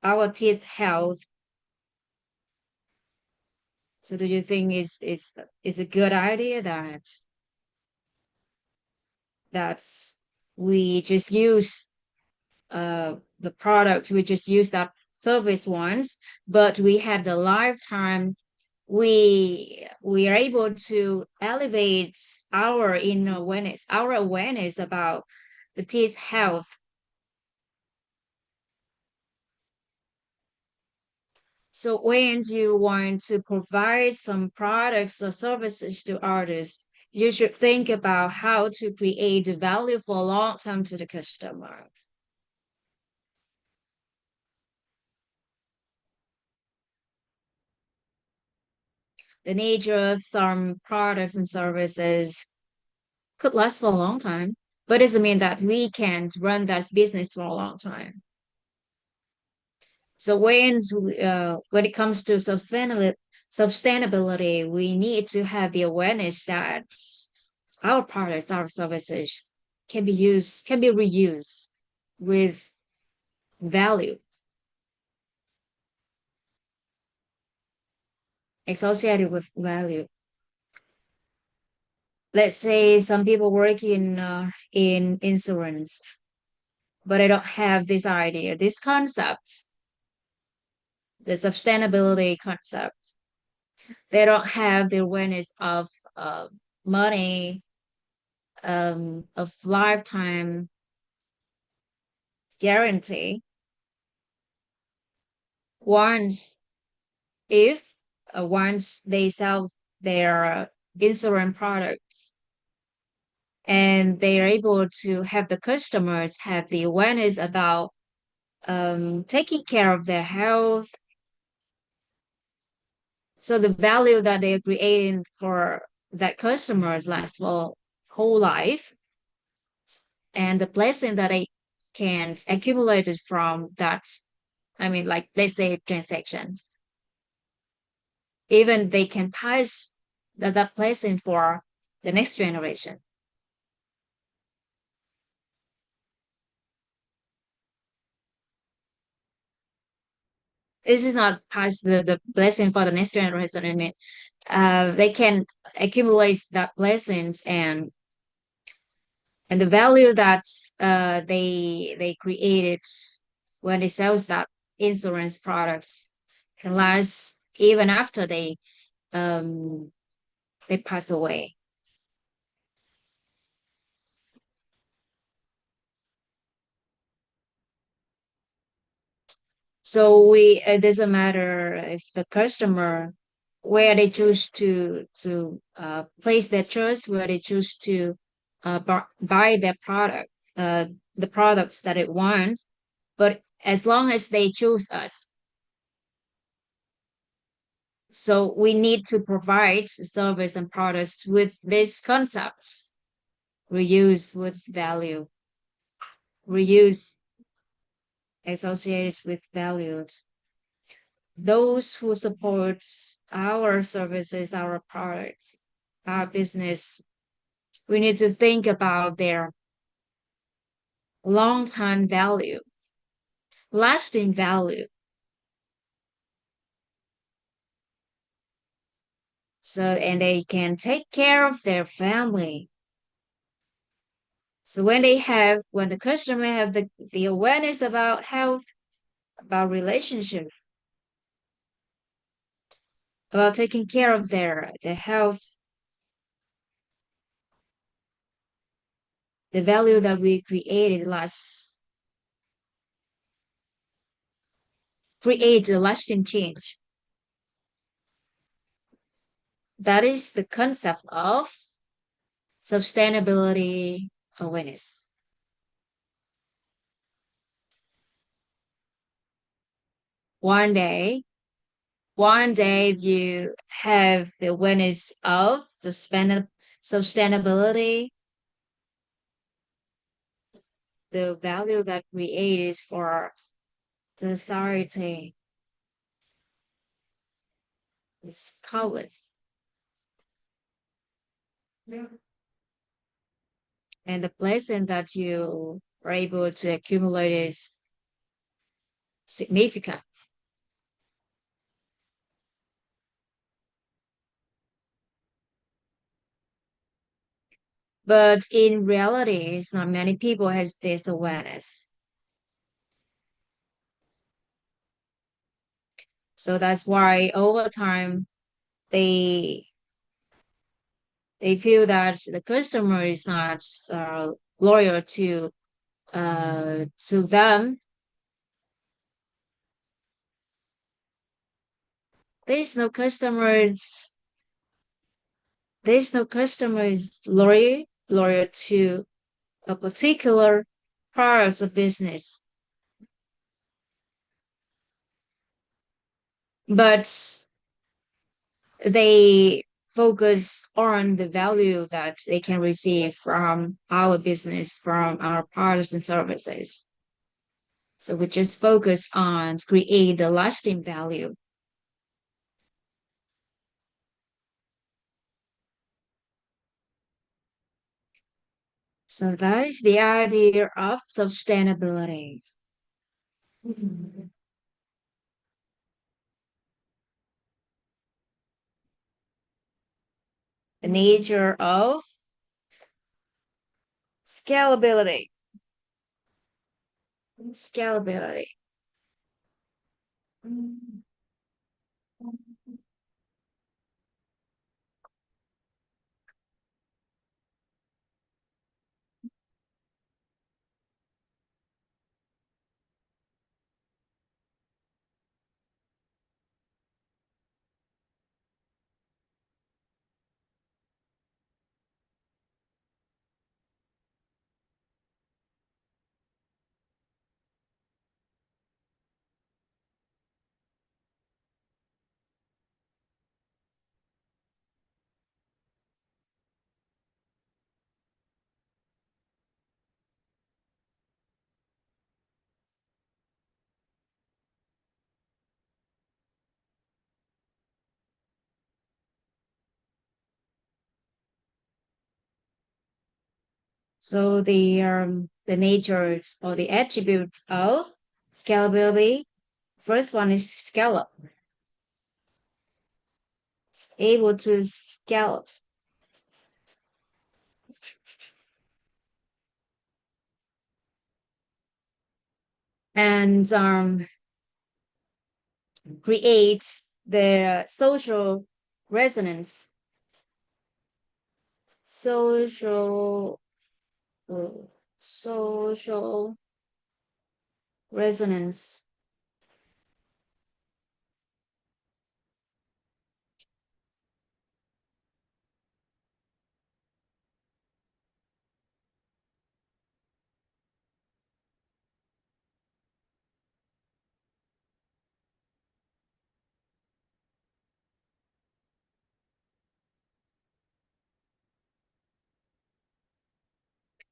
our teeth health. So do you think is a good idea that's we just use the product, we just use that service once, but we have the lifetime, we are able to elevate our awareness about the teeth health. So when you want to provide some products or services to artists, you should think about how to create the value for long term to the customer. The nature of some products and services could last for a long time, but it doesn't mean that we can't run that business for a long time. So when it comes to sustainability, we need to have the awareness that our products, our services can be reused with value associated with value. Let's say some people work in insurance, but I don't have this idea, this concept, the sustainability concept. They don't have the awareness of money, of lifetime guarantee. Once if once they sell their insurance products and they are able to have the customers have the awareness about taking care of their health, so the value that they're creating for that customers lasts for whole life, and the blessing that they can accumulate it from that, I mean, like let's say transactions, even they can pass that blessing for the next generation. This is not pass the blessing for the next generation. I mean, they can accumulate that blessings and the value that they created when they sell that insurance products can last even after um they pass away. So it doesn't matter if the customer where they choose to place their trust, where they choose to buy their product, the products that it wants, but as long as they choose us. So we need to provide service and products with these concepts: reuse with value, reuse associated with values. Those who support our services, our products, our business, we need to think about their long-time values, lasting value. So, and they can take care of their family. So when the customer have the awareness about health, about relationship, about taking care of their health, the value that we created lasts, create a lasting change. That is the concept of sustainability awareness. One day, one day, if you have the awareness of sustainability, the value that create is for the society is countless. And the blessing that you are able to accumulate is significant. But in reality, it's not many people has this awareness. So that's why over time they feel that the customer is not loyal to them. There's no customers. There's no customers loyal to a particular part of business. But they focus on the value that they can receive from our business, from our products and services. So we just focus on create the lasting value. So that is the idea of sustainability. The nature of scalability. Scalability. So the natures or the attributes of scalability. First one is scale up. Able to scale up. And create the social resonance. Social social resonance.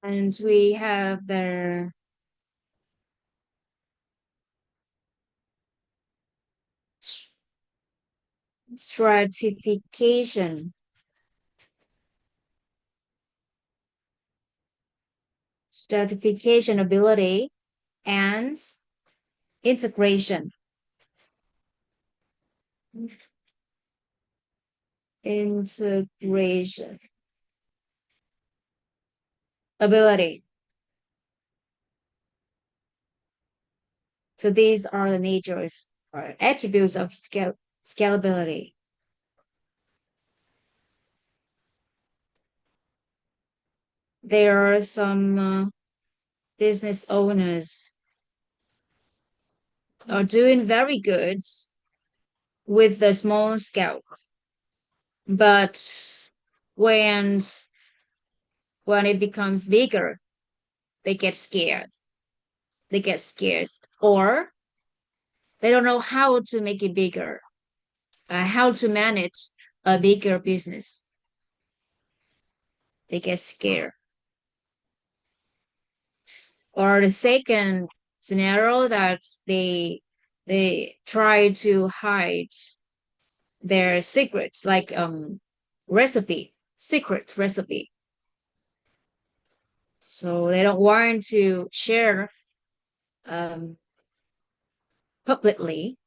And we have the stratification. Stratification ability and integration. Integration ability. So these are the natures or attributes of scalability. There are some business owners are doing very good with the small scale, but when when it becomes bigger, they get scared. They get scared, or they don't know how to make it bigger, how to manage a bigger business. They get scared. Or the second scenario, that they try to hide their secrets, like secret recipe. So they don't want to share um, publicly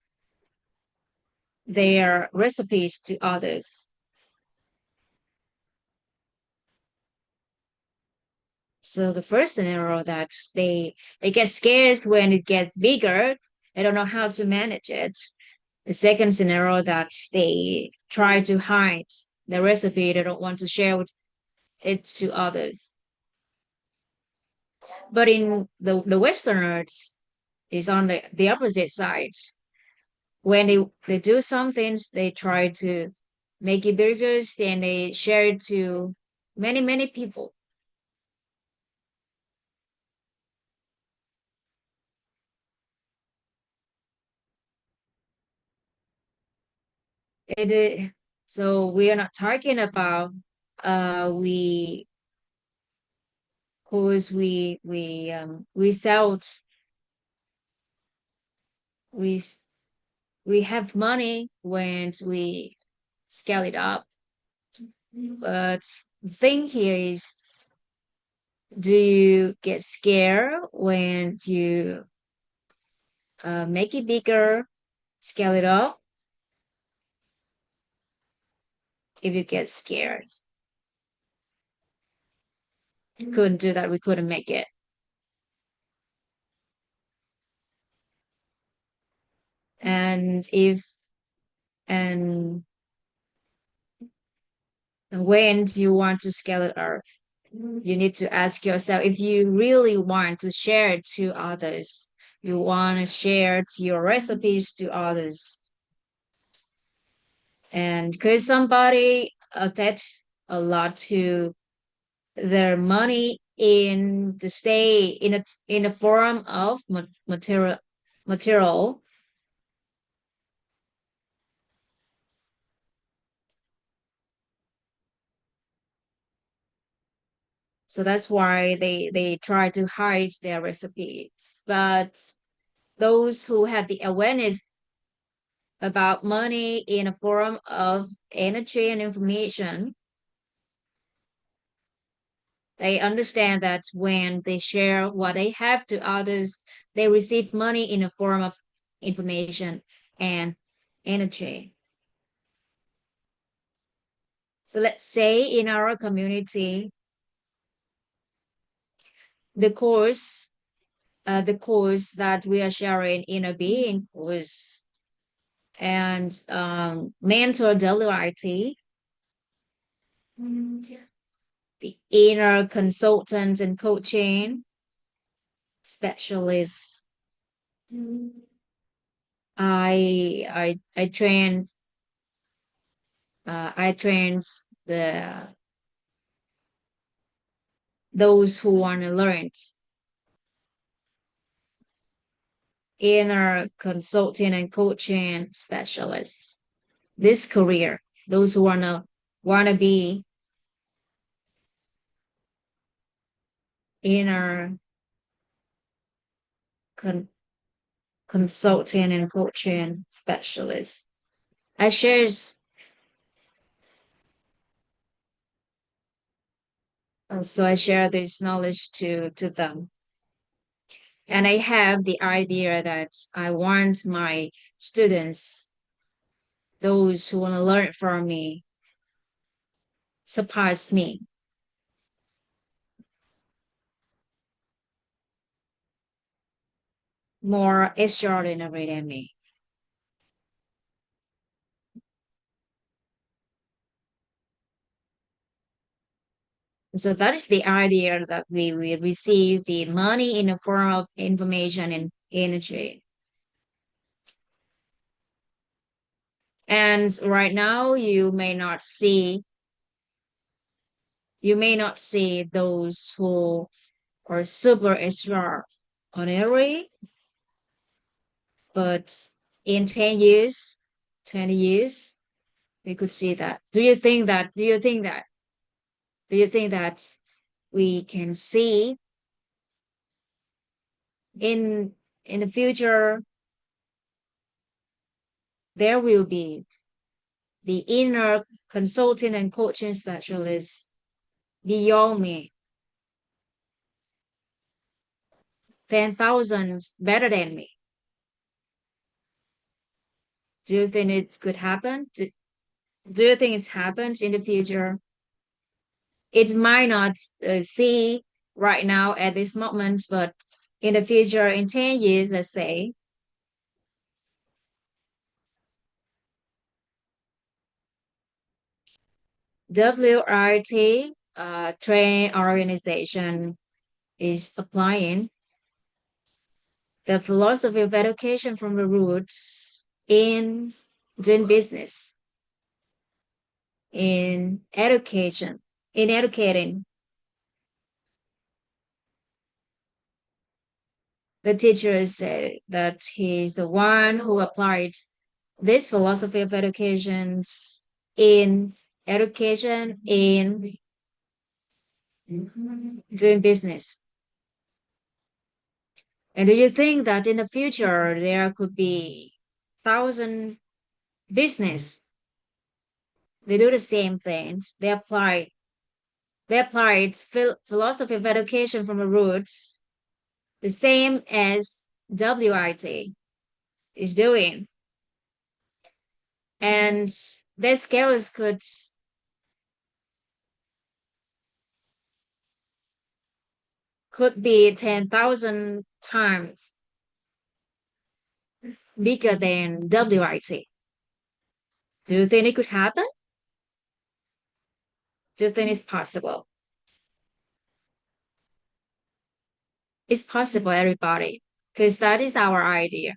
their recipes to others. So the first scenario, that they get scared when it gets bigger. They don't know how to manage it. The second scenario, that they try to hide the recipe. They don't want to share it to others. But in the Westerners is on the opposite side. When they do some things, they try to make it bigger, and they share it to many people. It so we are not talking about we cause we sell we we have money when we scale it up. But the thing here is, do you get scared when you make it bigger, scale it up? If you get scared, couldn't do that, we couldn't make it. And if and when you want to scale it up, you need to ask yourself, if you really want to share it to others, you want to share your recipes to others, and because somebody attach a lot to their money in the stay in a form of material. So that's why they try to hide their recipes. But those who have the awareness about money in a form of energy and information, they understand that when they share what they have to others, they receive money in a form of information and energy. So let's say in our community, the course, the course that we are sharing, inner being course, and mentor WIT, the inner consultants and coaching specialists. I train I train the those who want to learn inner consulting and coaching specialists. This career, those who wanna be inner con- consulting and coaching specialists. I share I share this knowledge to them. And I have the idea that I want my students, those who want to learn from me, surpass me, more extraordinary than me. So that is the idea, that we receive the money in the form of information and energy. And right now you may not see those who are super extraordinary, but in 10 years, 20 years, we could see that. Do you think that we can see in the future, there will be the inner consulting and coaching specialist beyond me, 10,000 better than me. Do you think it could happen? Do you think it's happened in the future? It might not see right now at this moment, but in the future, in 10 years, let's say, WRT training organization is applying the philosophy of education from the roots in doing business, in education, in educating. The teacher said that he's the one who applied this philosophy of education in education in doing business. And do you think that in the future there could be 1,000 business? They do the same things. They applied philosophy of education from the roots, the same as WIT is doing. And their skills could be 10,000 times bigger than WIT. Do you think it could happen? Do you think it's possible? It's possible, everybody, because that is our idea.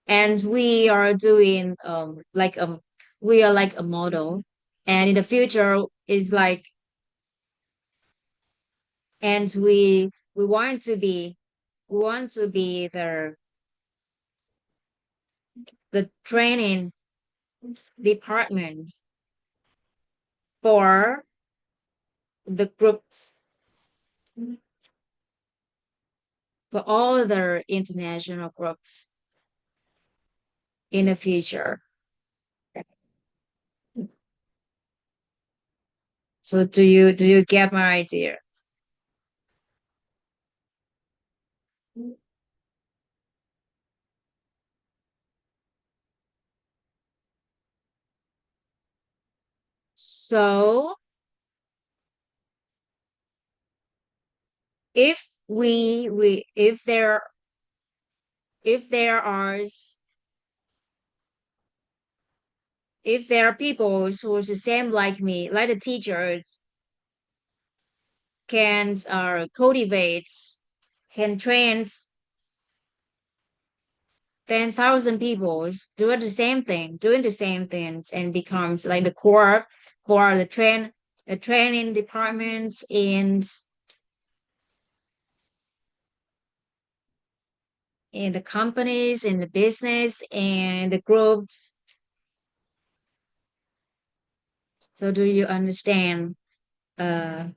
And we are doing we are like a model. And in the future is like, and we want to be the training department for the groups, for all the international groups in the future. So do you get my idea? So if we if there are if there are people who are the same like me, like the teachers, can cultivate, can train 10,000 people doing the same things, and becomes like the core for the training departments in the companies, in the business, and the groups. So do you understand uh,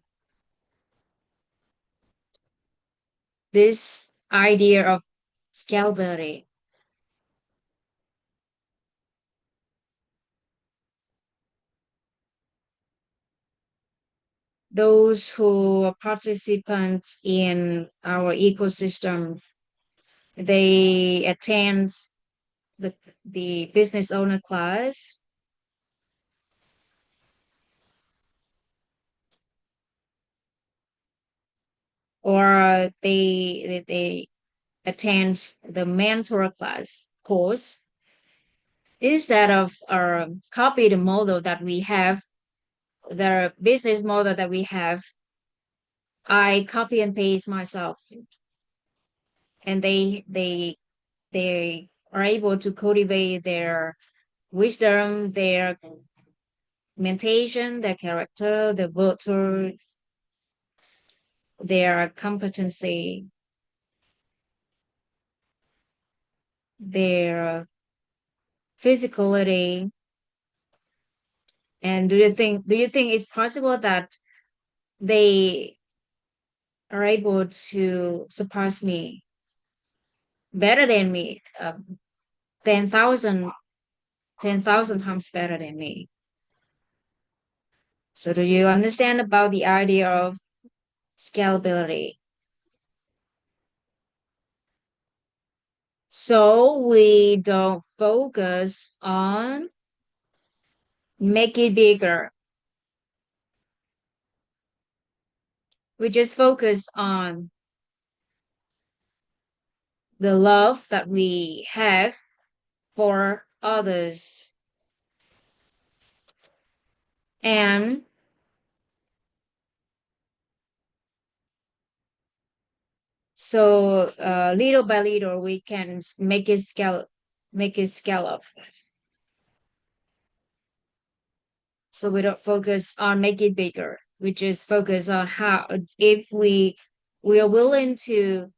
this idea of scalability? Those who are participants in our ecosystem, they attend the the business owner class, or they attend the mentor class course, instead of copy the model that we have, the business model that we have. I copy and paste myself, and they are able to cultivate their wisdom, their mentation, their character, their virtue, their competency, their physicality. And do you think it's possible that they are able to surpass me better than me, 10,000 times better than me. So do you understand about the idea of scalability? So we don't focus on make it bigger. We just focus on the love that we have for others. And so little by little we can make it scale up. So we don't focus on make it bigger. We just focus on how if we are willing to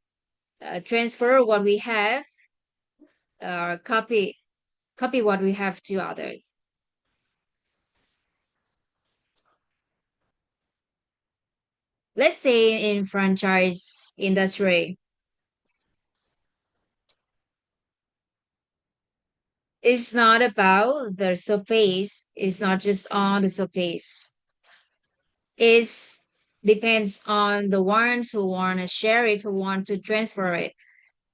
transfer what we have, copy what we have to others. Let's say in franchise industry, it's not about the surface. It's not just on the surface. It depends on the ones who want to share it, who want to transfer it.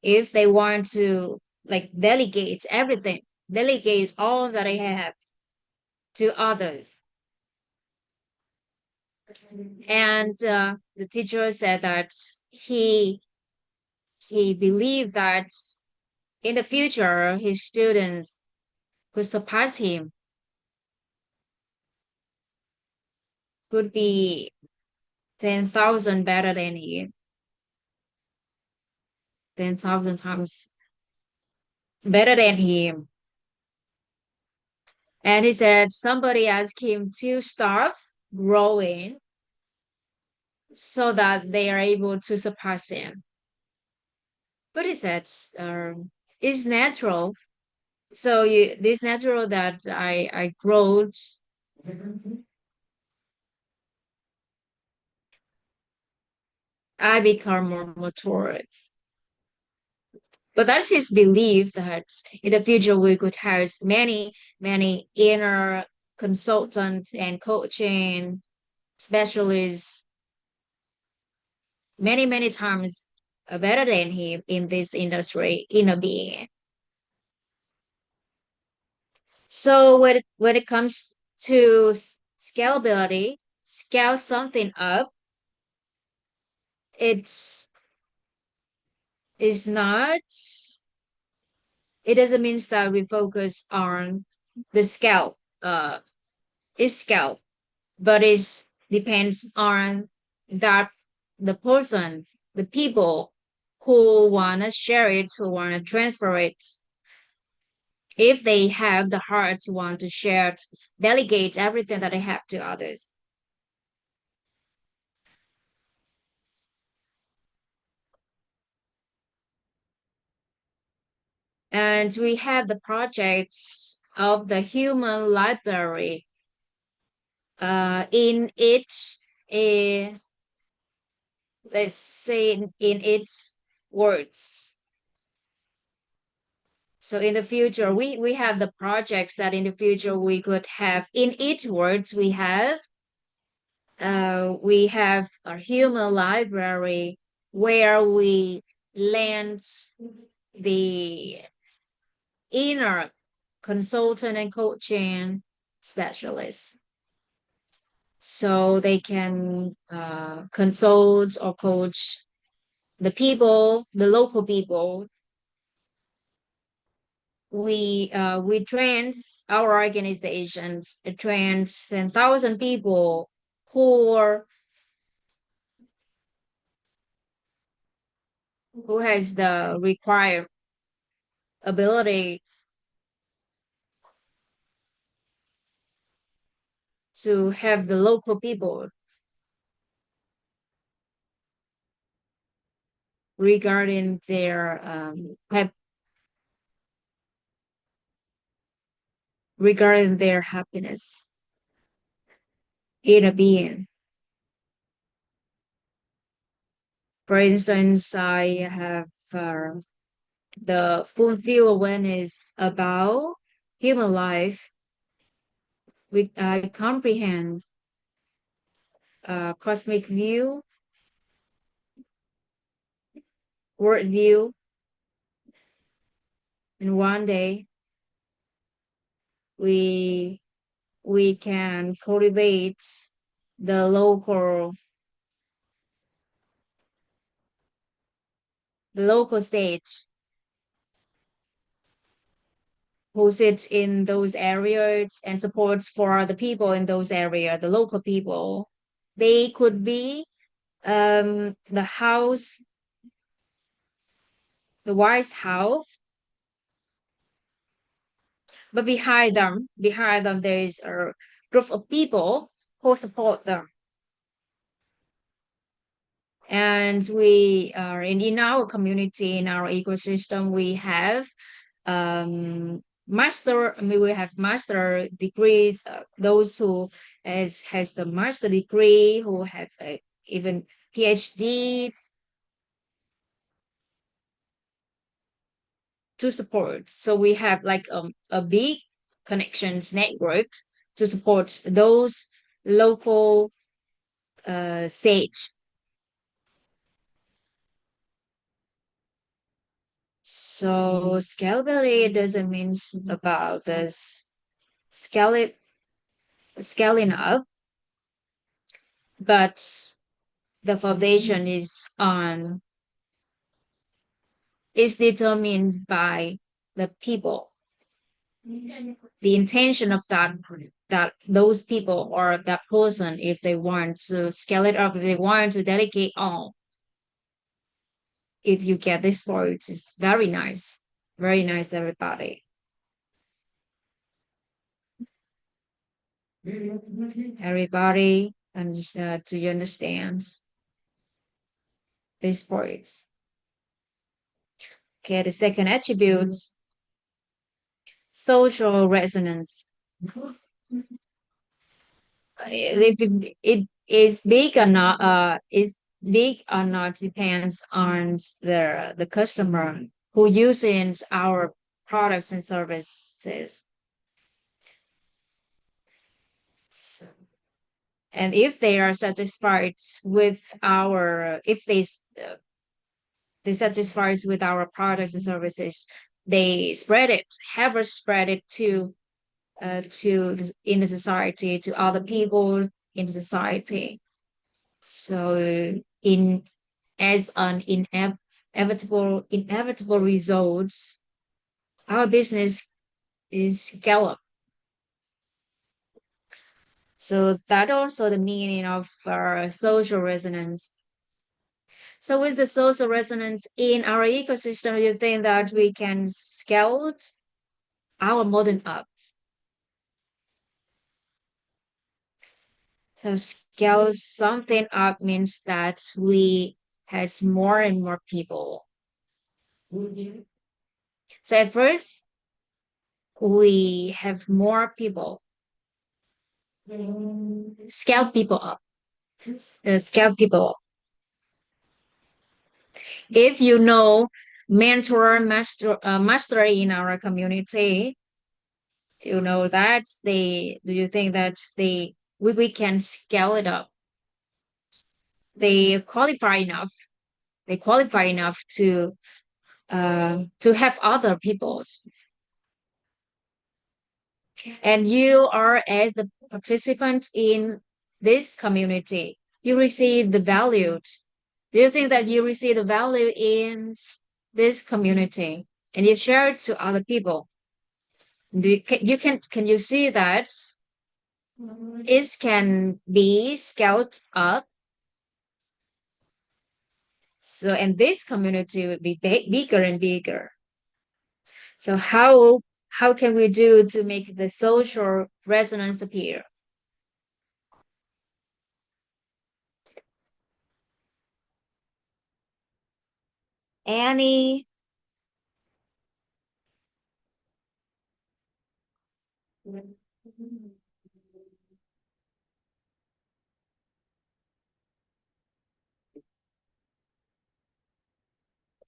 If they want to like delegate everything, delegate all that I have to others. And the teacher said that he believed that in the future his students could surpass him, could be 10,000 better than him, 10,000 times better than him. And he said somebody asked him to start growing so that they are able to surpass him. But he said it's natural. So this natural that I growed. I become more mature. But that's his belief that in the future we could have many inner consultants and coaching specialists, many times better than him in this industry, inner being. So when it comes to scalability, scale something up, it's is not it doesn't mean that we focus on the scale is scale, but it depends on that the persons, the people who wanna share it, who wanna transfer it, if they have the heart to want to share it, delegate everything that they have to others. And we have the projects of the human library. In each, let's say in its words. So in the future, we have the projects that in the future we could have in each words we have our human library where we lend the inner consultant and coaching specialists so they can consult or coach the people, the local people. We trained our organizations, trained 10,000 people who has the required ability to have the local people regarding their regarding their happiness in a being. For instance, I have the full view awareness about human life. We comprehend cosmic view, world view, and one day we we can cultivate the local stage who sit in those areas and supports for the people in those areas, the local people. They could be the house, the wise house, but behind them, there is a group of people who support them. And we are in our community, in our ecosystem, we have we have master degrees, those who has the master degree, who have even PhDs to support. So we have like a big connections network to support those local sage. So scalability doesn't mean about this scale scaling up, but the foundation is determined by the people, the intention of that those people or that person, if they want to scale it up, if they want to dedicate all. If you get this word, it's very nice, everybody. Everybody, do you understand these words? Okay, the second attribute, social resonance. If it is big or not, depends on the customer who uses our products and services. So, and if they are satisfied with if they satisfied with our products and services, they spread it to in the society, to other people in the society. So in as an inevitable results, our business is scale up. So that also the meaning of social resonance. So with the social resonance in our ecosystem, you think that we can scale our modern up. So scale something up means that we has more and more people. So at first, we have more people. Scale people up. Scale people up. If you know master in our community, you know that do you think that we can scale it up? They qualify enough. They qualify enough to have other people. And you are as the participant in this community, you receive the value. Do you think that you receive the value in this community and you share it to other people? Can you see that it can be scaled up? So and this community will be bigger and bigger. So how can we do to make the social resonance appear? Any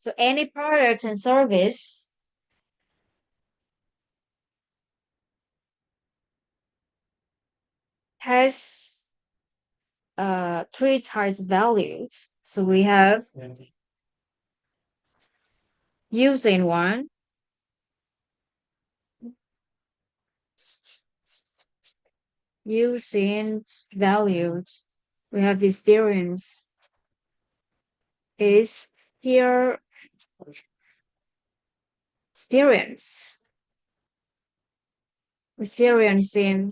So any product and service has three types of values. So we have using one, using values. We have experience. Is here experience. Experiencing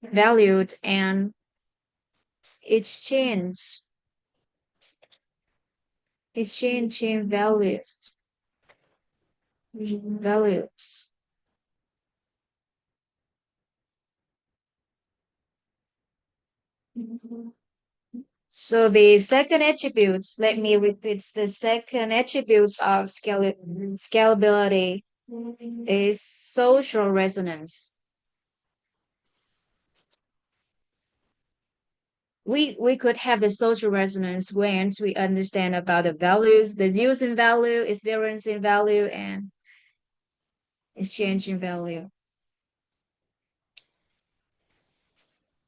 valued and exchange. Exchanging values. Values. So the second attribute, let me repeat, the second attribute of scalability is social resonance. We could have the social resonance when we understand about the values, the using value, experiencing value, and exchanging value.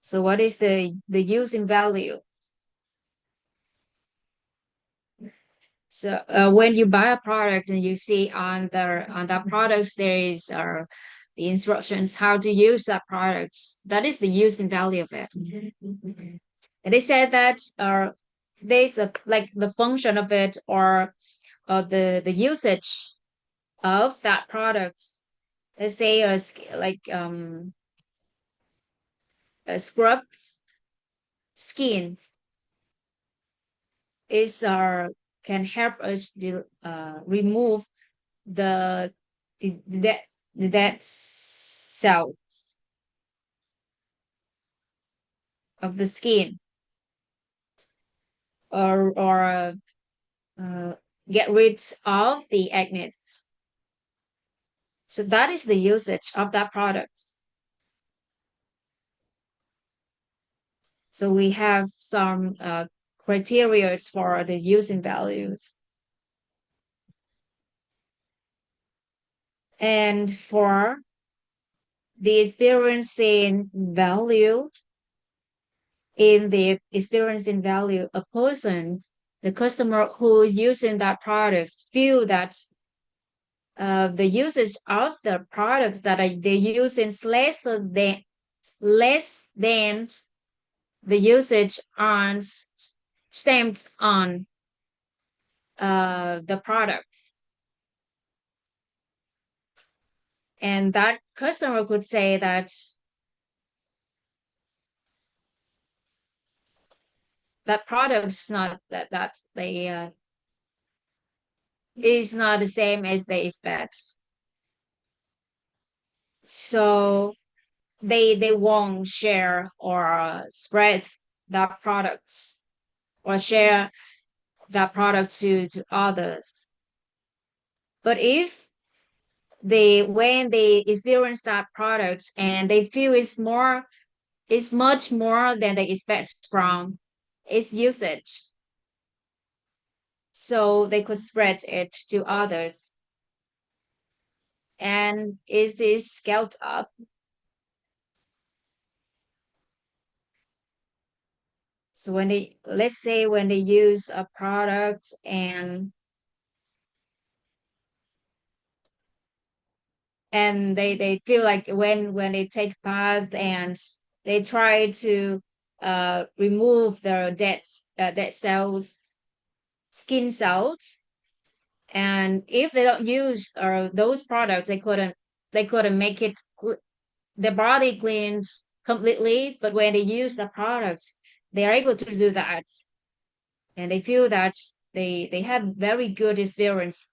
So what is the using value? So when you buy a product and you see on that products there is the instructions how to use that product, that is the using value of it. And they said that there's like the function of it or the usage of that product. Let's say like a scrub skin is can help us remove the dead cells of the skin or get rid of the acne. So that is the usage of that product. So we have some criteria for the using values. And for the experiencing value, in the experiencing value, a person, the customer who is using that product, feel that the usage of the products that they use is less than the usage on stamped on the products. And that customer could say that that product is not that they is not the same as they expect. So they won't share or spread that products or share that product to others. But if when they experience that product and they feel it's much more than they expect from its usage, so they could spread it to others, and it is scaled up. So when they, let's say when they use a product and they feel like when they take bath and they try to remove their dead cells, skin cells, and if they don't use those products, they couldn't make it the body cleans completely. But when they use the product, they are able to do that, and they feel that they have very good experience.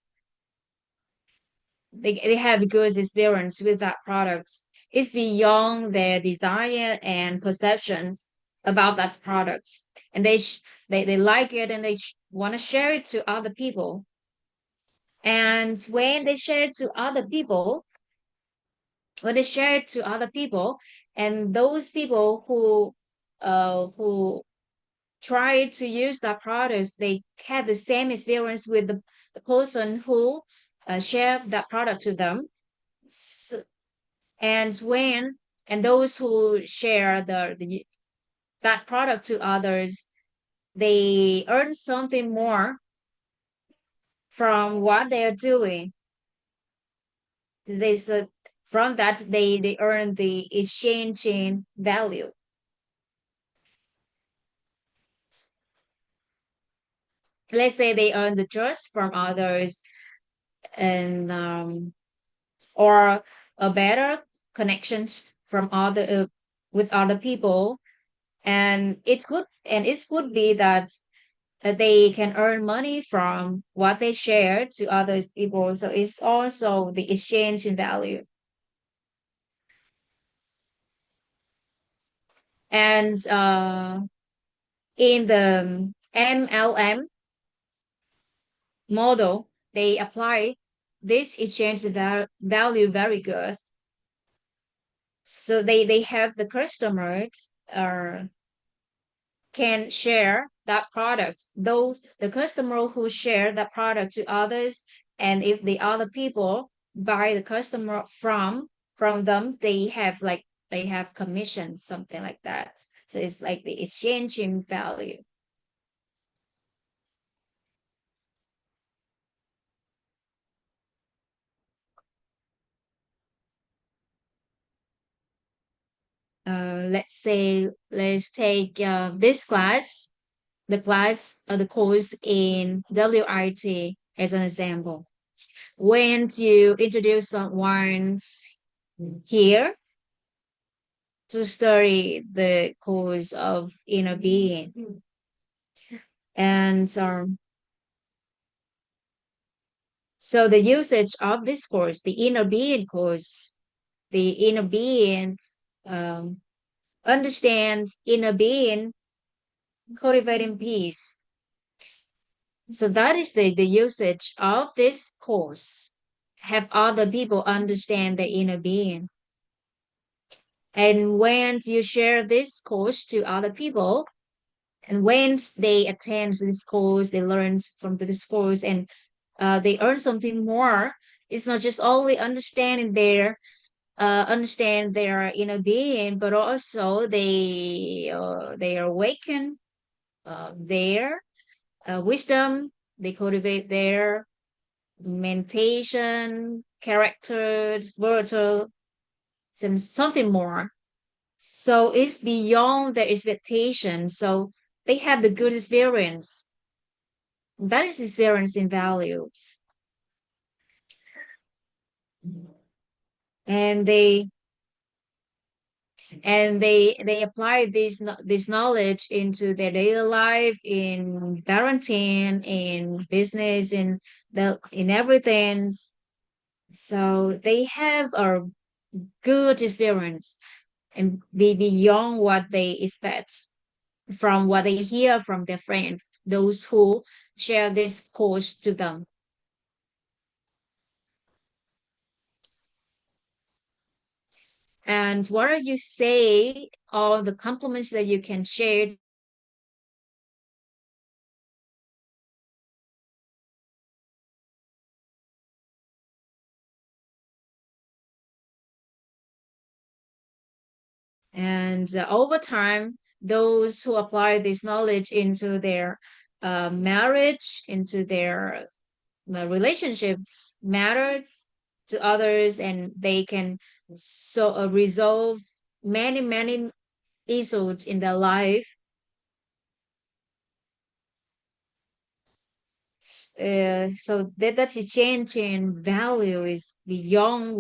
They have a good experience with that product. It's beyond their desire and perceptions about that product, and they like it and they want to share it to other people. And when they share it to other people, and those people who try to use that products, they have the same experience with the person who share that product to them. So, and when and those who share that product to others, they earn something more from what they are doing. They so from that they earn the exchanging value. Let's say they earn the trust from others, and or a better connections from other with other people, and it could be that they can earn money from what they share to other people. So it's also the exchange in value. And in the MLM model, they apply this exchange value very good. So they have the customers can share that product, though the customer who share that product to others, and if the other people buy the customer from them, they have commission, something like that. So it's like the exchange in value. Let's take this class, the course in WIT as an example. When you introduce someone here to study the course of inner being, and so the usage of this course, the inner being course, the inner being um, understand inner being, cultivating peace. So that is the usage of this course. Have other people understand their inner being. And when you share this course to other people, and when they attend this course, they learn from this course, and they earn something more. It's not just only understand their inner being, but also they awaken their wisdom. They cultivate their meditation, characters, virtue, something more. So it's beyond their expectation. So they have the good experience. That is experience in value. And they apply this knowledge into their daily life, in parenting, in business, in everything. So they have a good experience and be beyond what they expect from what they hear from their friends, those who share this course to them. And what are you say all the compliments that you can share? And over time, those who apply this knowledge into their marriage, into their relationships, matters to others, and they can resolve many issues in their life. So that exchange in value is beyond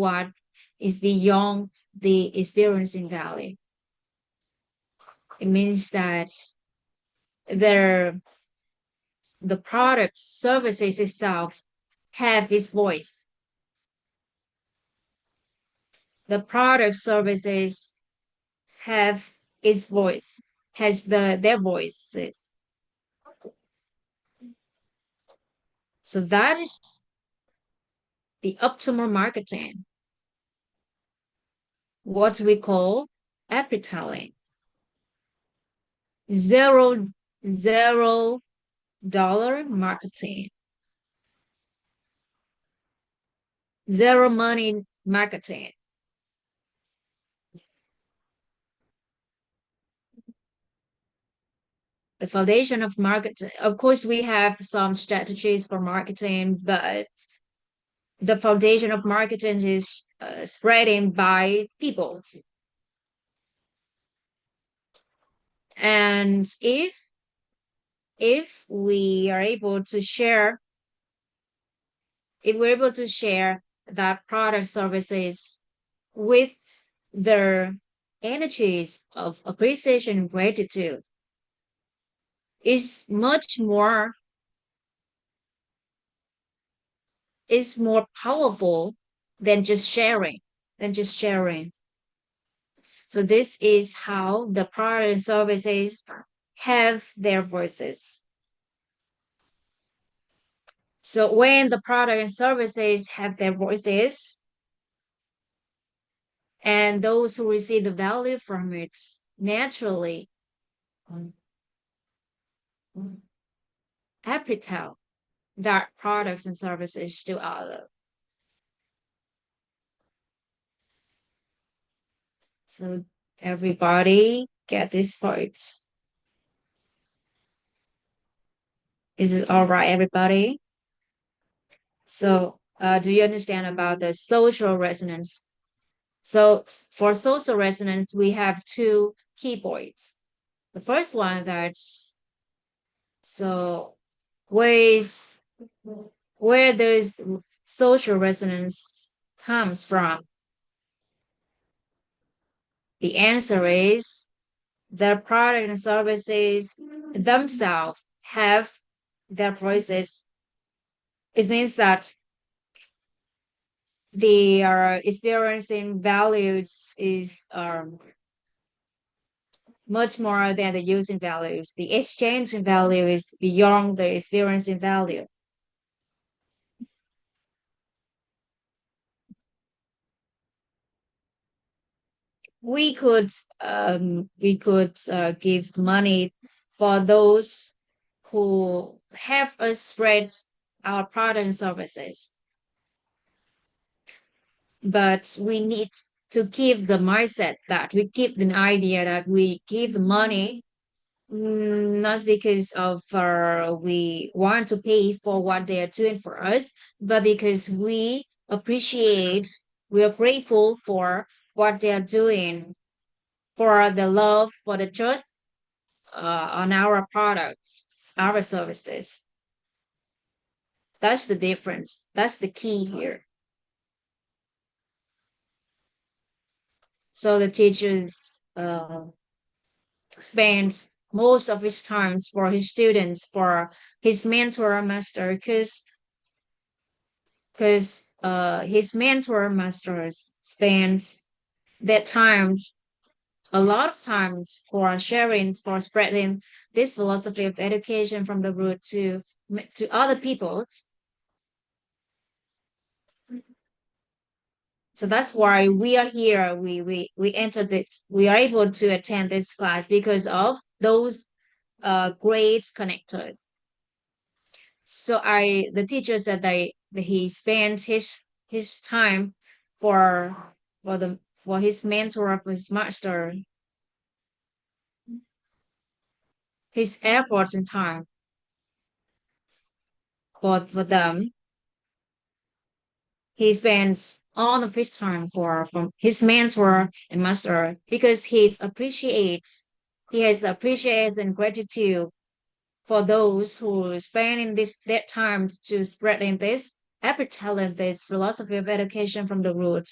the experiencing value. It means that their the product services itself have its voice. The product services have its voice, has their voices. So that is the optimal marketing, what we call appetite. Zero $0 marketing, zero money marketing. The foundation of marketing. Of course, we have some strategies for marketing, but the foundation of marketing is spreading by people. And if we are able to share, if we're able to share that product services with their energies of appreciation and gratitude, is much more, is more powerful than just sharing, than just sharing. So this is how the product and services have their voices. So when the product and services have their voices, and those who receive the value from it naturally appetite that products and services to other. So everybody get this part. Is it all right, everybody? So do you understand about the social resonance? So for social resonance, we have two key points. The first one, that's so ways where there's social resonance comes from. The answer is the product and services themselves have their voices. It means that they are experiencing values is much more than the using values. The exchange in value is beyond the experiencing value. We could give money for those who have us spread our product and services, but we need to keep the mindset that we keep the idea that we give money, not because of we want to pay for what they are doing for us, but because we appreciate, we are grateful for what they are doing, for the love, for the trust on our products, our services. That's the difference. That's the key here. So the teachers spends most of his times for his students, for his mentor master, because his mentor masters spends their time, a lot of times, for sharing, for spreading this philosophy of education from the root to other people. So that's why we are here. We entered the, we are able to attend this class because of those great connectors. So the teacher said that he spent his time for his mentor, of his master, his efforts and time for them. He spends all of his time for from his mentor and master because he has the appreciation and gratitude for those who spending this their time to spreading this every talent, this philosophy of education from the root.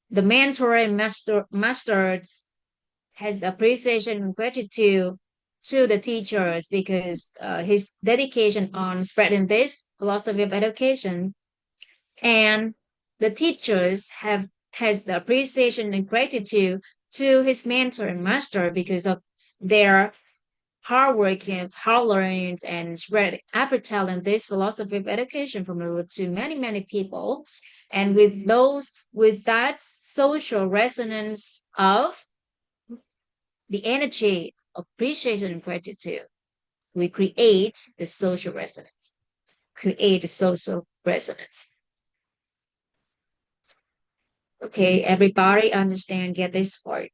The mentor and masters has the appreciation and gratitude to the teachers because his dedication on spreading this philosophy of education, and the teachers have has the appreciation and gratitude to his mentor and master because of their hard working, hard learning, and spread appetite this philosophy of education from the root to many, many people. And with that social resonance of the energy, appreciation, and gratitude, we create the social resonance. Create the social resonance. Okay, everybody understand, get this part.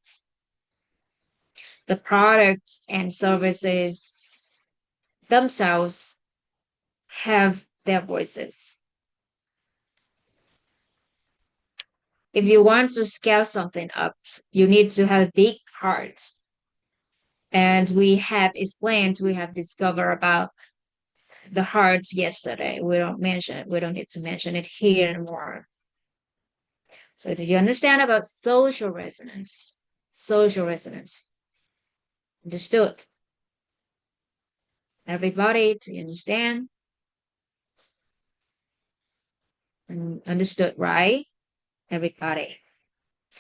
The products and services themselves have their voices. If you want to scale something up, you need to have a big heart. And we have explained, we have discovered about the heart yesterday. We don't mention it. We don't need to mention it here anymore. So do you understand about social resonance? Social resonance. Understood? Everybody, do you understand? Understood, right? Everybody.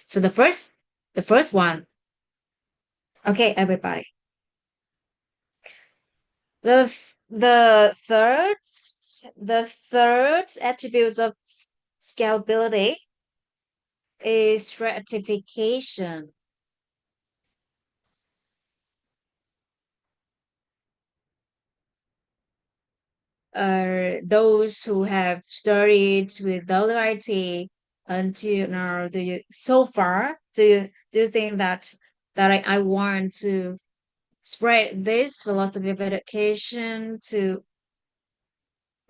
So the first one. Okay, everybody. The third attribute of scalability is stratification. Those who have studied with WIT until now, so far, do you think that I want to spread this philosophy of education to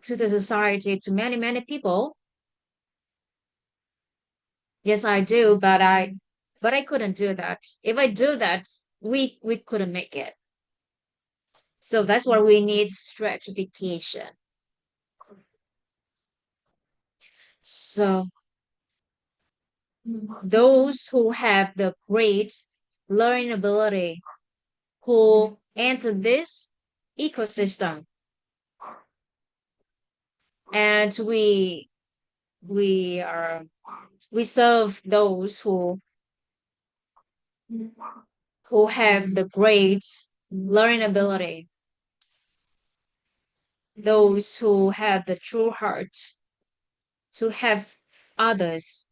the society, to many people? Yes, I do, but I couldn't do that. If I do that, we couldn't make it. So that's why we need stratification. So those who have the great learning ability, who enter this ecosystem, and we are we serve those who have the great learning ability, those who have the true heart to have others.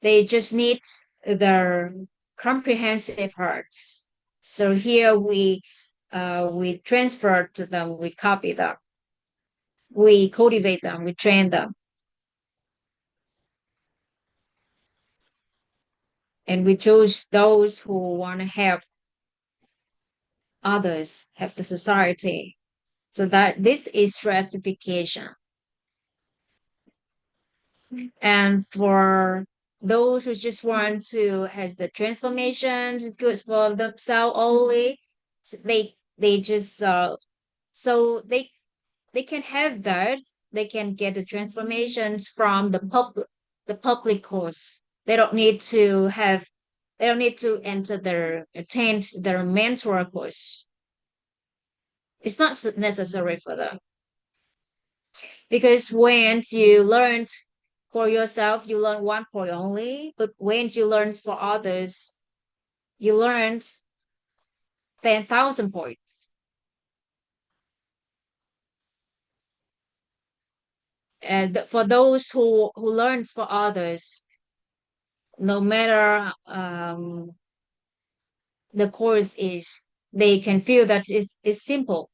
They just need their comprehensive hearts. So here we transfer to them, we copy them, we cultivate them, we train them. And we choose those who want to have others, have the society. So that this is stratification. And for those who just want to has the transformations, it's good for themselves only. So they just so they can have that. They can get the transformations from the public course. They don't need to have. They don't need to attend their mentor course. It's not necessary for them, because when you learn for yourself, you learn one point only. But when you learn for others, you learn 10,000 points. And for those who learns for others, no matter the course is, they can feel that it's simple.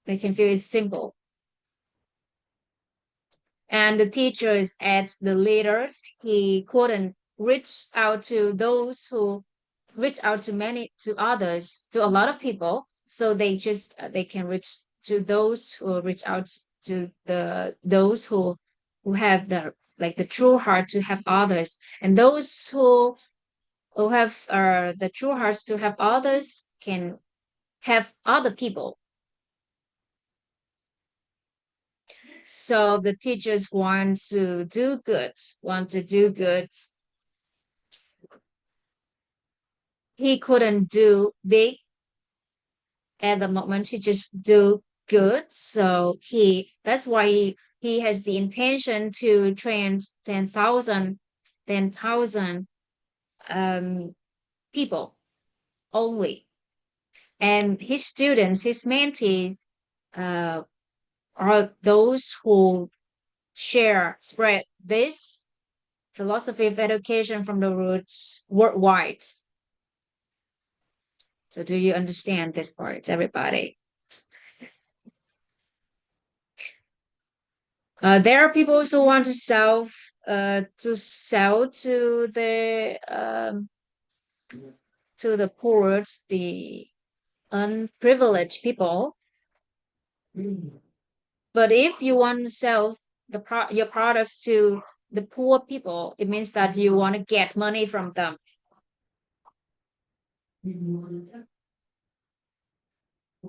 They can feel it's simple. And the teachers at the leaders, he couldn't reach out to those who reach out to others, to a lot of people. So they can reach to those who reach out to those who have the true heart to have others, and those who have the true hearts to have others can have other people. So the teachers want to do good, want to do good. He couldn't do big at the moment. He just do good. So that's why he has the intention to train 10,000 people only. And his students, his mentees, are those who spread this philosophy of education from the roots worldwide. So do you understand this part, everybody? There are people who want to sell to the poor, the unprivileged people. But if you want to sell your products to the poor people, it means that you want to get money from them.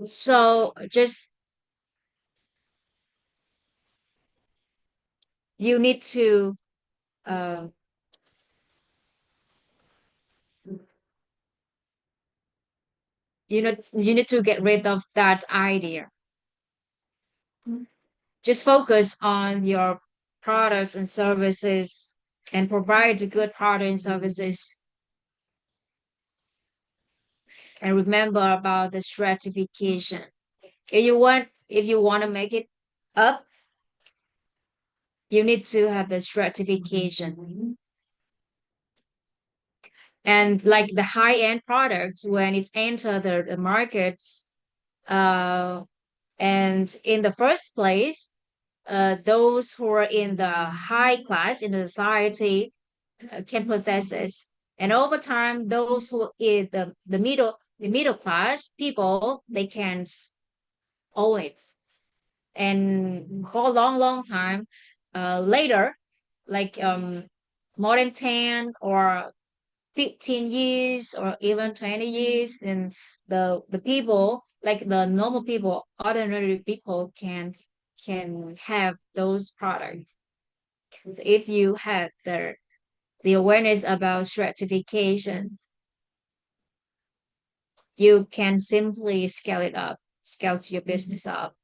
So just you need to uh, you need to get rid of that idea. Just focus on your products and services and provide good products and services. And remember about the stratification. If you want to make it up, you need to have the stratification. And like the high-end products, when it's enter the markets, and in the first place, those who are in the high class in the society can possess it. And over time, those who in the middle class people, they can own it. And for a long, long time, later, like more than 10 or 15 years or even 20 years, and the people, like the normal people, ordinary people can have those products. So if you have the awareness about stratifications, you can simply scale your business up.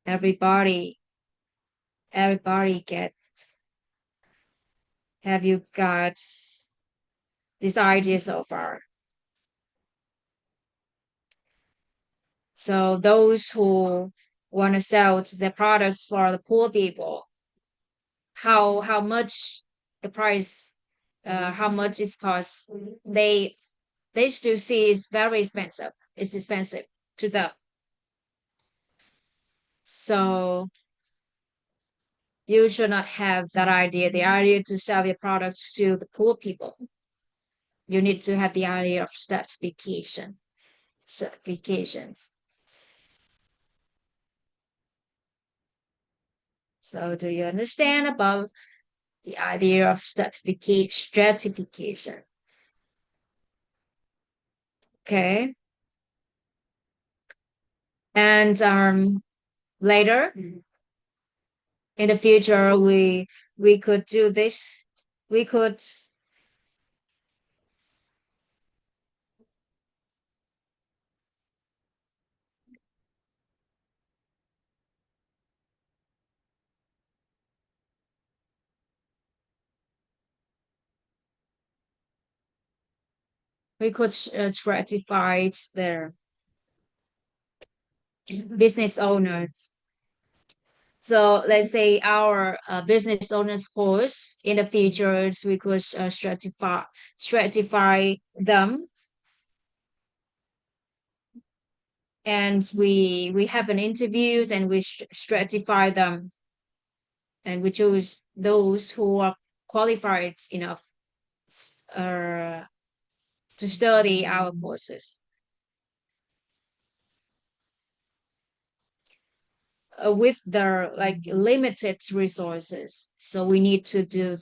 Everybody, everybody get, have you got this idea so far? So those who want to sell their products for the poor people, how much the price, how much it costs, they still see it's very expensive. It's expensive to them. So you should not have that idea, the idea to sell your products to the poor people. You need to have the idea of certifications. So do you understand about the idea of stratification? Okay. And later in the future, we could do this. We could stratify their business owners. So let's say our business owners course in the future, we could stratify them, and we have an interview and we stratify them, and we choose those who are qualified enough uh, to study our courses. With their like limited resources, so we need to do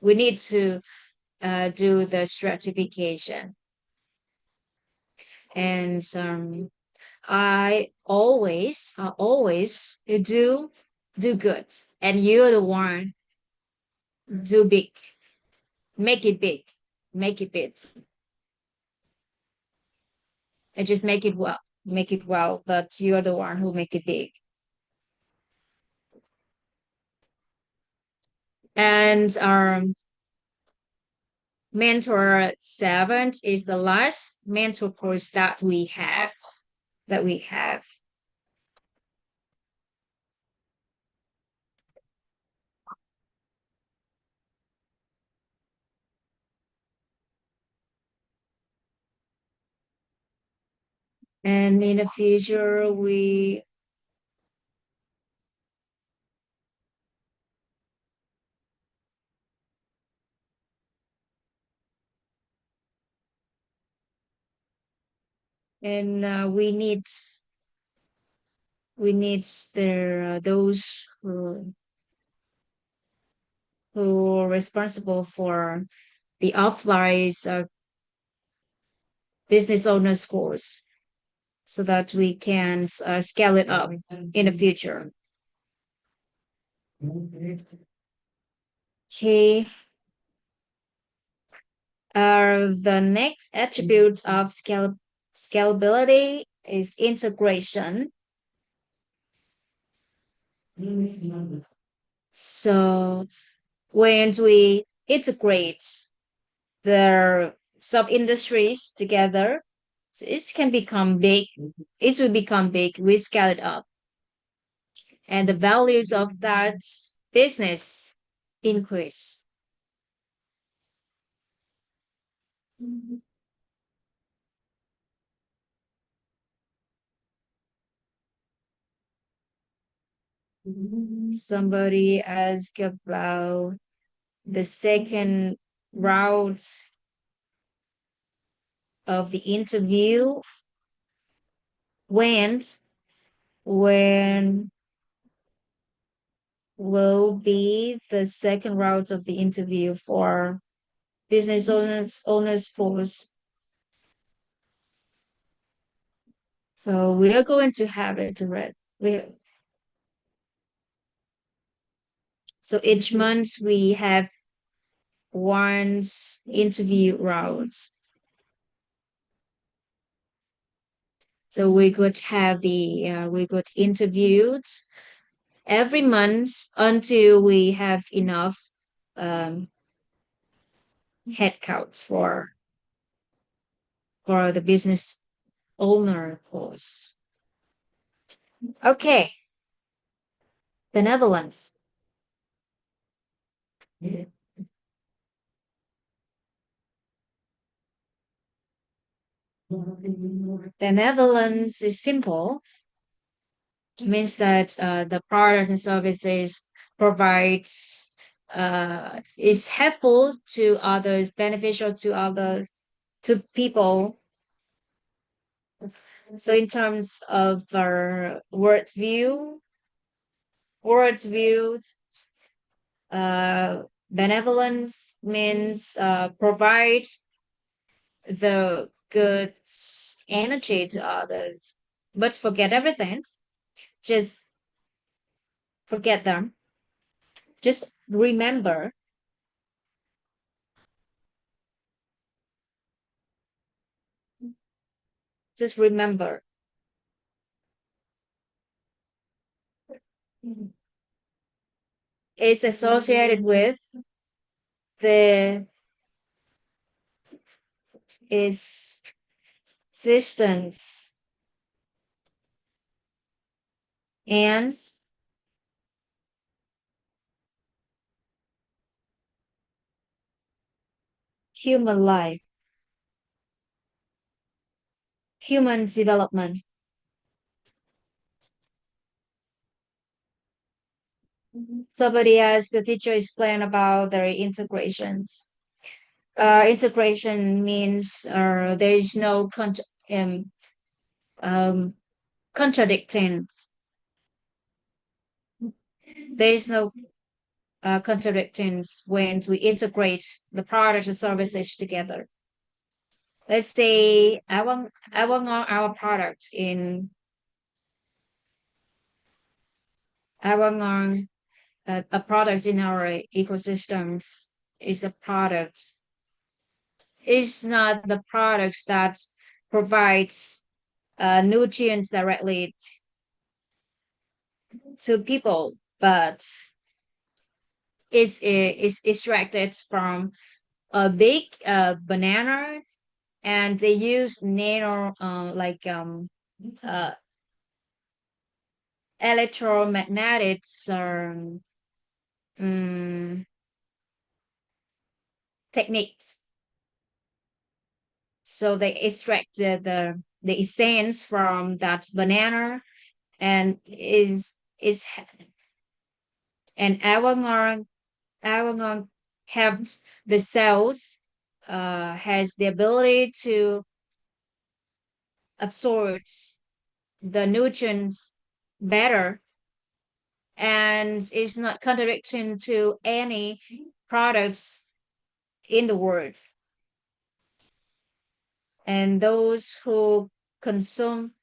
the stratification. And I always do good, and you're the one do big, make it big, make it big, and just make it well, but you're the one who make it big. And mentor 7 is the last mentor course that we have. And in the future, we and we need those who are responsible for the offline business owners course so that we can scale it up in the future. Okay. The next attribute of scalability is integration. So when we integrate the sub industries together, so it can become big. It will become big. We scale it up, and the values of that business increase. Somebody asked about the second route of the interview. When will be the second round of the interview for business owners force? So we are going to have it read. So each month we have one interview round. So we could have we could interview every month until we have enough um, headcounts for the business owner course. Okay, benevolence. Benevolence is simple. It means that the product and services provides is helpful to others, beneficial to others, to people. So in terms of our world view, benevolence means provide the good energy to others, but forget everything. Just forget them. Just remember. Just remember. It's associated with the existence and human life, human development. Somebody asked the teacher explain about their integrations. Integration means there is no um, contradicting. There is no contradicting when we integrate the product and services together. Let's say our product in our a product in our ecosystems is a product. It's not the products that provide nutrients directly to people, but is extracted from a big banana, and they use nano uh, electromagnetics um, techniques. So they extract the essence from that banana, and is and our have the cells has the ability to absorb the nutrients better, and is not contradicting to any products in the world. And those who consume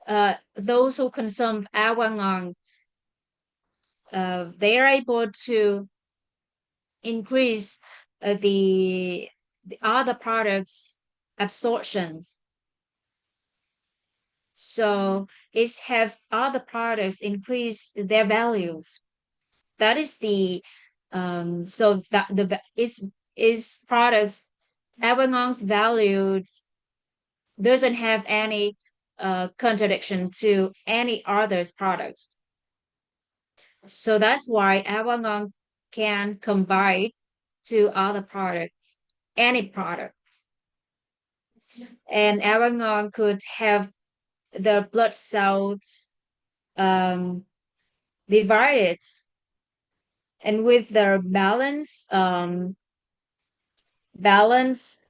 our ngon, they are able to increase the other products absorption. So it's have other products increase their values. That is the so that the is products Avalon's values doesn't have any contradiction to any other's products. So that's why Avalon can combine to other products, any product. And Avalon could have the blood cells divided, and with their balance and balance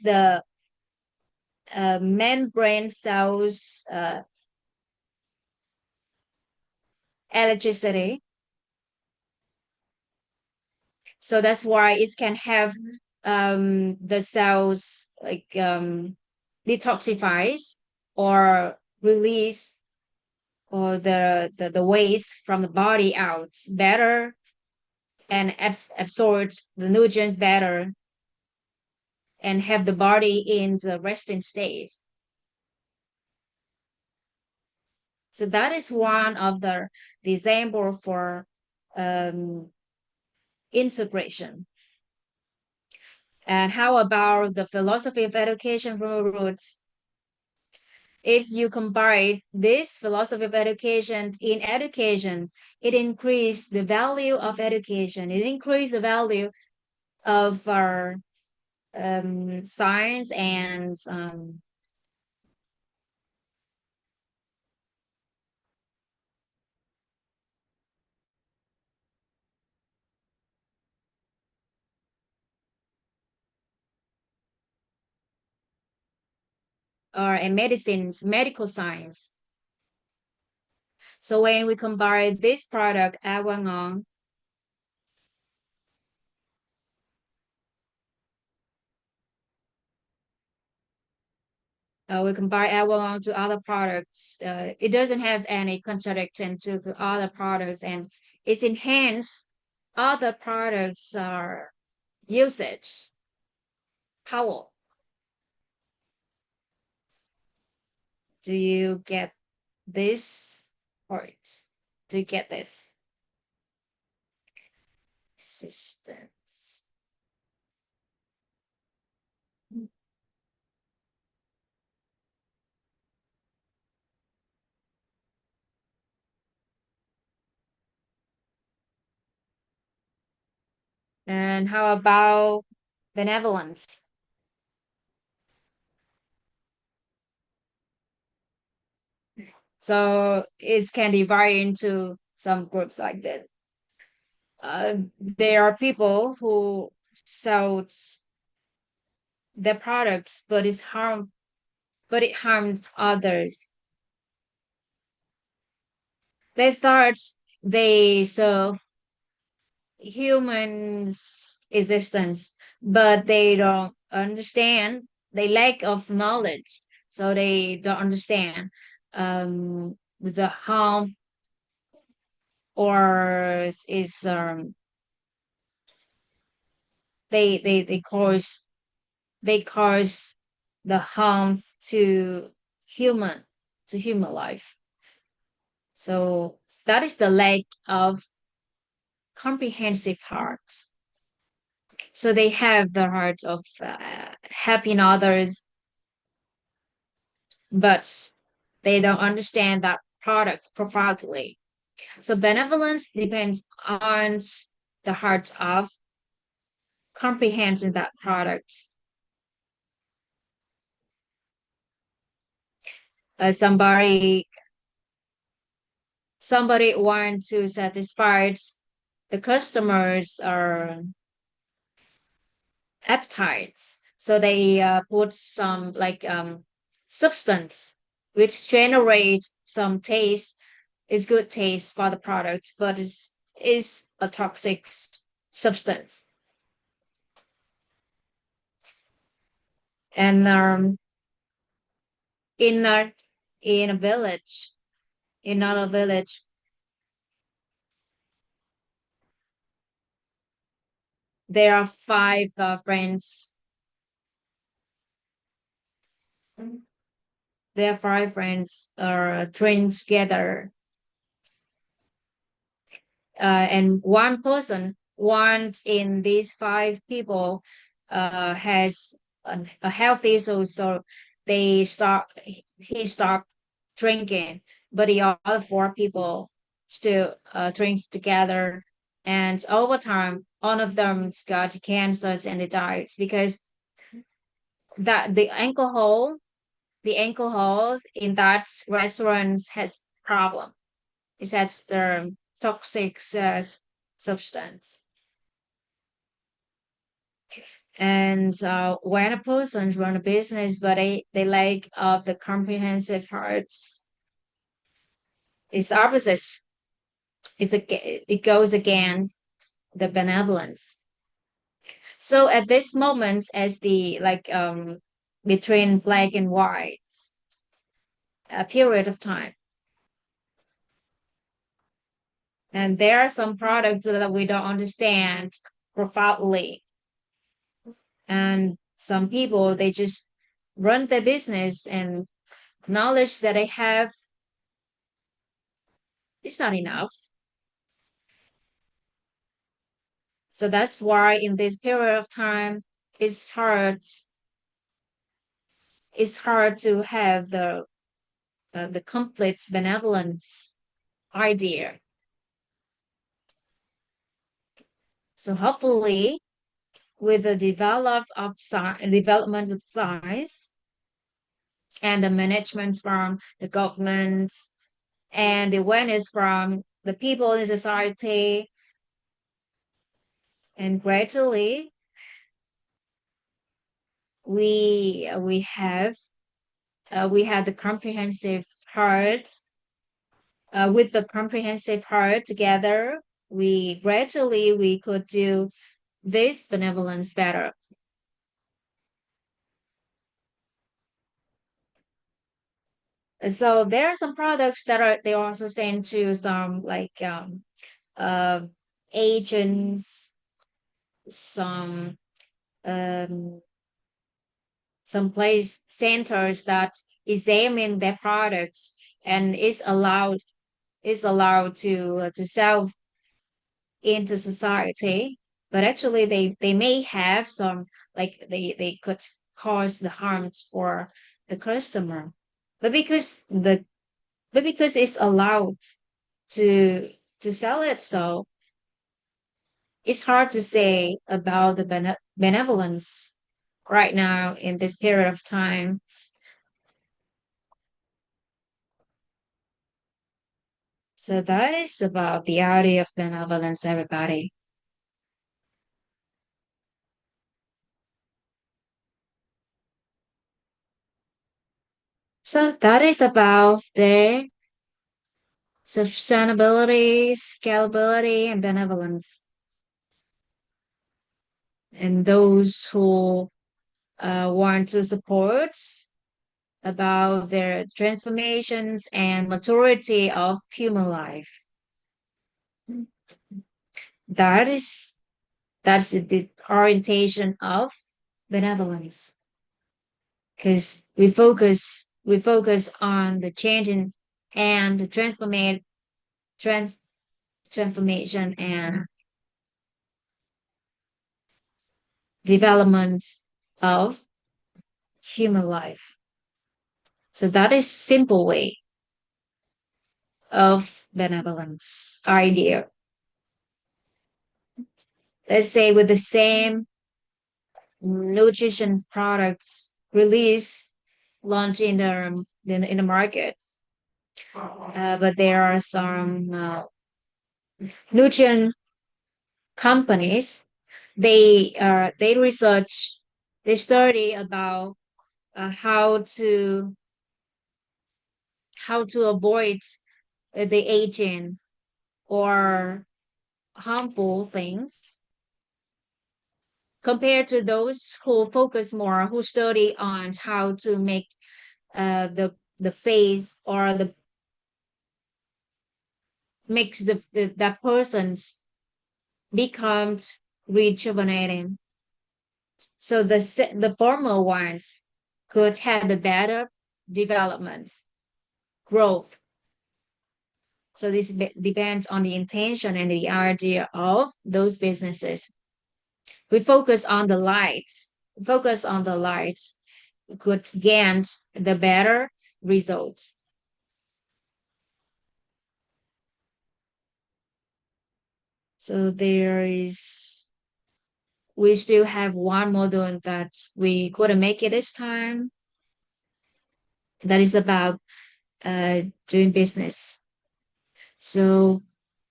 the membrane cells electricity. So that's why it can have the cells like detoxifies or release or the waste from the body out better, and absorbs the nutrients better, and have the body in the resting state. So that is one of the example for integration. And how about the philosophy of education from roots? If you combine this philosophy of education in education, it increased the value of education. It increased the value of our science and or in medicines, medical science. So when we combine this product, Awangong, we combine Awangong to other products, it doesn't have any contradiction to the other products, and it's enhanced other products are usage power. Do you get this part? Do you get this? Systems. And how about benevolence? So it can divide into some groups like that. There are people who sell their products, but it harms others. They thought they serve humans' existence, but they don't understand. They lack of knowledge, so they don't understand the harm or is they cause the harm to human human life. So that is the lack of comprehensive heart. So they have the heart of helping others, but they don't understand that products profoundly. So benevolence depends on the heart of comprehending that product. Somebody want to satisfy the customers' appetites, so they put some like substance which generates some taste, is good taste for the product, but is a toxic substance. And in a in a village, in another village, there are five friends. There are five friends trained together, and one in these five people has a health issue, so he stopped drinking, but the other four people still drinks together, and over time one of them got cancers and they died because that the alcohol in that restaurant has problem. It has the toxic substance. And when a person run a business, but they lack of the comprehensive hearts, it's opposite. It goes against the benevolence. So at this moment, as the like between black and white, a period of time, and there are some products that we don't understand profoundly, and some people they just run their business and knowledge that they have is not enough. So that's why in this period of time it's hard to have the complete benevolence idea. So hopefully with the development of science and the management from the government and the awareness from the people in society, and gradually we have the comprehensive heart. With the comprehensive heart together, we could do this benevolence better. So there are some products that are they also send to some like uh agents, some um some place centers that examine their products and is allowed to sell into society, but actually they may have some like they could cause the harms for the customer, but because it's allowed to sell it, so it's hard to say about the benevolence right now in this period of time. So that is about the idea of benevolence, everybody. So that is about the sustainability, scalability, and benevolence. And those who want to support about their transformations and maturity of human life. That is that's the orientation of benevolence. Because we focus on the changing and the tran- transformation and development of human life. So that is simple way of benevolence idea. Let's say with the same nutrition products release launch in the market. But there are some nutrient companies. They research, they study about how to avoid the aging or harmful things compared to those who focus more, who study on how to make the face or the makes that person's becomes rejuvenating. So the former ones could have the better developments, growth. So this depends on the intention and the idea of those businesses. We focus on the lights. Focus on the lights could gain the better results. So we still have one model that we couldn't make it this time. That is about doing business. So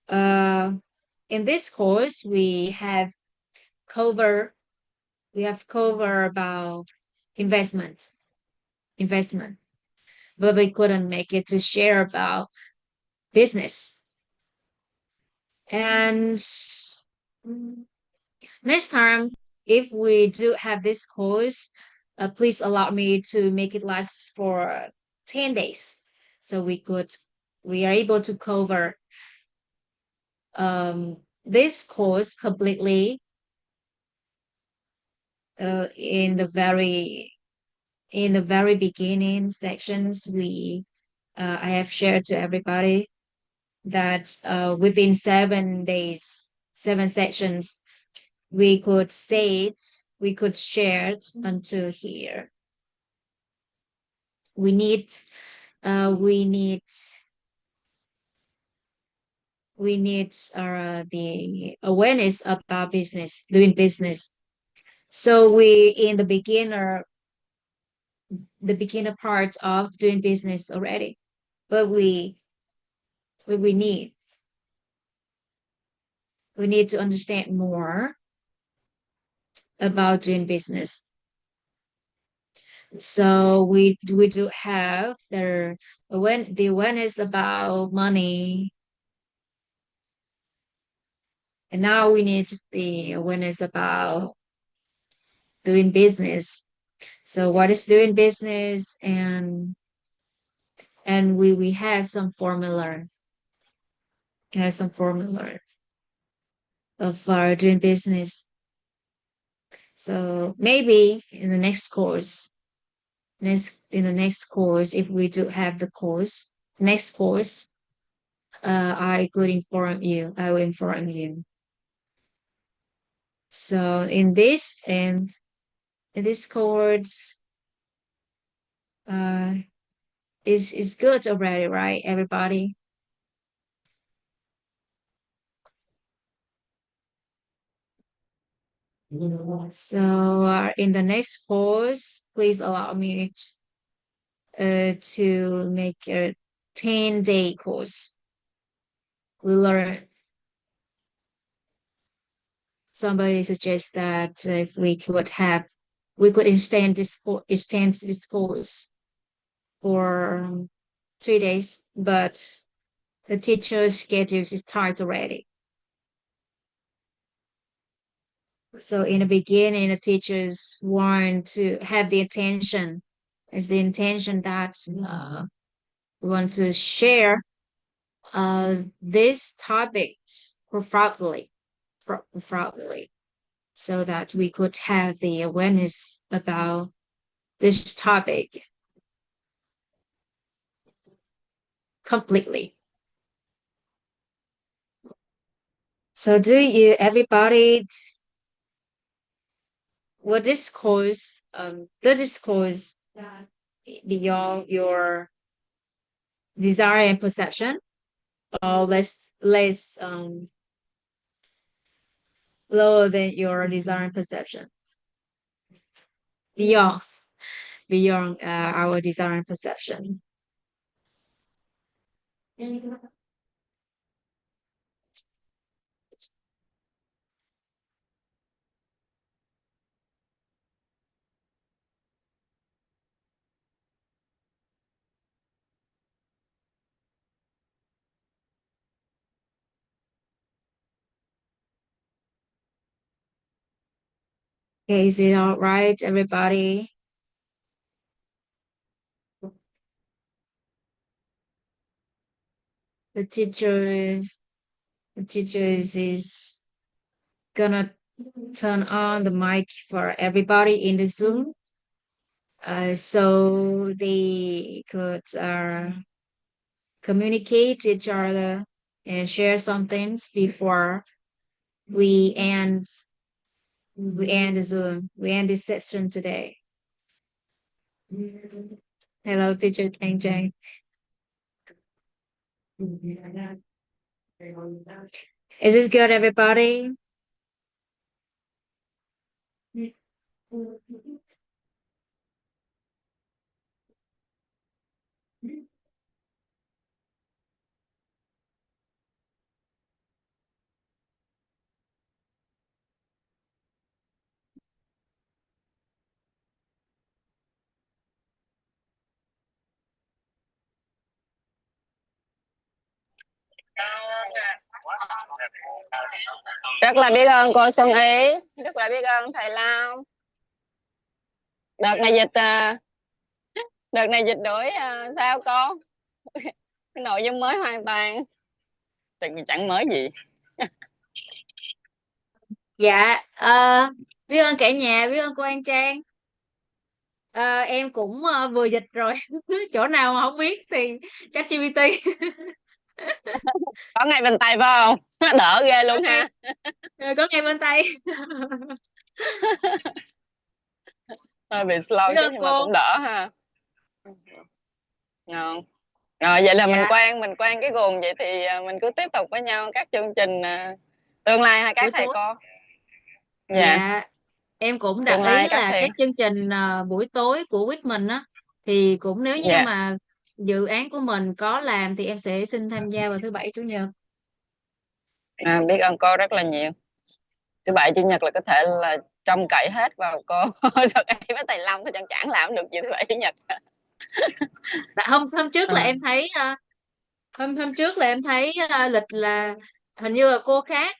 in this course, we have cover about investment, but we couldn't make it to share about business. And next time, if we do have this course, please allow me to make it last for 10 days. So we are able to cover this course completely in the very beginning sections. I have shared to everybody that within 7 days, 7 sections, we could share it until here. We need the awareness about doing business. So we in the beginner part of doing business already, but we need to understand more about doing business. So we do have the awareness about money, and now we need the awareness about doing business. So what is doing business, and we have some formula. Of our doing business. So maybe in the next course, if we do have the next course, I will inform you. So in this course, is good already, right, everybody? So in the next course, please allow me to make a 10-day course. We learn. Somebody suggests that if we could extend this course for 3 days, but the teacher's schedule is tight already. So in the beginning, the teachers want to have the intention that we want to share this topic properly, so that we could have the awareness about this topic completely. So everybody, what this course, does this course beyond your desire and perception, or less lower than your desire and perception? beyond our desire and perception. Okay, is it all right, everybody? The teacher is gonna turn on the mic for everybody in the Zoom, so they could communicate each other and share some things before we end the Zoom. We end this session today. Hello, teacher Ann Trang. Is this good, everybody? Rất là biết ơn cô Xuân Ý, rất là biết ơn thầy Long. Đợt này dịch đổi sao cô? Cái nội dung mới hoàn toàn, chẳng mới gì. Dạ, biết ơn cả nhà, biết ơn cô Ann Trang. Em cũng vừa dịch rồi. Chỗ nào mà không biết thì ChatGPT. Có ngay bên tay phải không? Đỡ ghê luôn ha. Có ngay bên tay. Hơi bị slow Biết chứ ơn nhưng cô. mà cũng đỡ ha. Ngon. Rồi vậy là Dạ. mình quen cái guồng vậy thì mình cứ tiếp tục với nhau các chương trình tương lai hay các thầy cô. Dạ. Em cũng đặt Tương ý lai các là thầy. các chương trình buổi tối của quýt mình á, thì cũng nếu như Dạ. mà dự án của mình có làm thì em sẽ xin tham gia vào thứ bảy chủ nhật. Biết ơn cô rất là nhiều. Thứ bảy chủ nhật là có thể là trông cậy hết vào cô Xuân Ý với thầy Long, thì chẳng làm được gì thứ bảy chủ nhật. Hôm trước là em thấy hôm trước là em thấy lịch là hình như là cô khác,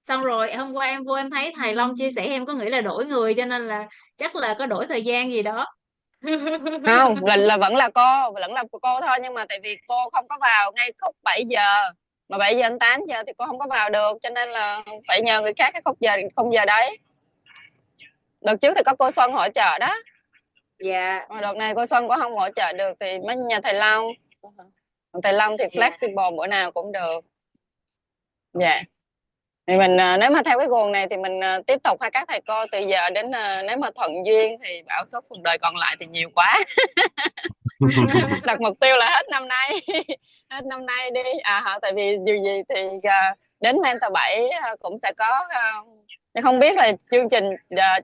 xong rồi hôm qua em vô em thấy thầy Long chia sẻ, em có nghĩ là đổi người cho nên là chắc là có đổi thời gian gì đó. Không, là vẫn là cô thôi, nhưng mà tại vì cô không có vào ngay khúc 7 giờ mà 7 giờ đến 8 giờ thì cô không có vào được, cho nên là phải nhờ người khác cái khung giờ đấy. Đợt trước thì có cô Xuân hỗ trợ đó. Dạ. Mà đợt này cô Xuân cũng không hỗ trợ được thì mới nhờ thầy Long. Thầy Long thì flexible bữa nào cũng được. Dạ. Thì mình nếu mà theo cái guồng này thì mình tiếp tục hay các thầy cô từ giờ đến nếu mà thuận duyên thì bão số phần đời còn lại thì nhiều quá. Đặt mục tiêu là hết năm nay hết năm nay đi tại vì dù gì thì đến mentor 7 cũng sẽ có không biết là chương trình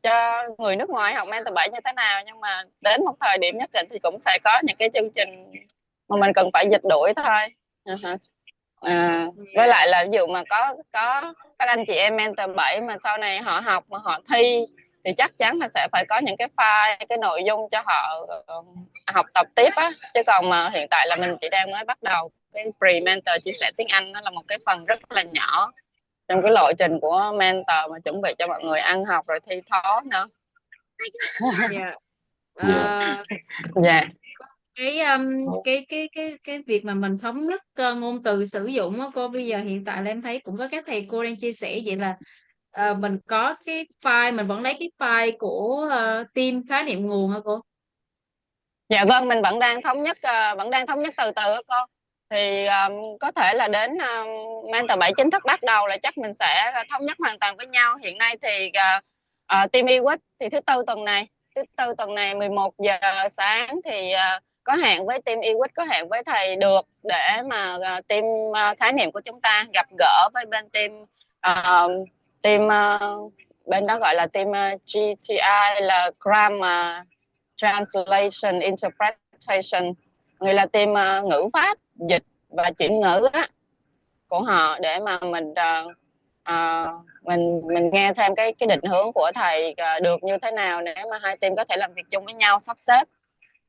cho người nước ngoài học mentor 7 như thế nào, nhưng mà đến một thời điểm nhất định thì cũng sẽ có những cái chương trình mà mình cần phải dịch đuổi thôi. Với lại là ví dụ mà có các anh chị em mentor 7 mà sau này họ học mà họ thi thì chắc chắn là sẽ phải có những cái file, cái nội dung cho họ học tập tiếp á, chứ còn mà hiện tại là mình chỉ đang mới bắt đầu cái pre-mentor chia sẻ tiếng Anh, nó là một cái phần rất là nhỏ trong cái lộ trình của mentor mà chuẩn bị cho mọi người ăn học rồi thi thó nữa. Dạ. Dạ. Cái việc mà mình thống nhất ngôn từ sử dụng á cô, bây giờ hiện tại là em thấy cũng có các thầy cô đang chia sẻ vậy là mình có cái file, mình vẫn lấy cái file của team khái niệm nguồn hả cô? Dạ vâng, mình vẫn đang thống nhất từ từ á cô. Thì có thể là đến mentor 7 chính thức bắt đầu là chắc mình sẽ thống nhất hoàn toàn với nhau. Hiện nay thì team e thì thứ tư tuần này 11 giờ sáng thì có hẹn với team e có hẹn với thầy Được để mà team khái niệm của chúng ta gặp gỡ với bên team bên đó gọi là team GTI, là Grammar Translation Interpretation, nghĩa là team ngữ pháp dịch và chuyển ngữ á, của họ, để mà mình nghe thêm cái định hướng của thầy được như thế nào để mà hai team có thể làm việc chung với nhau, sắp xếp.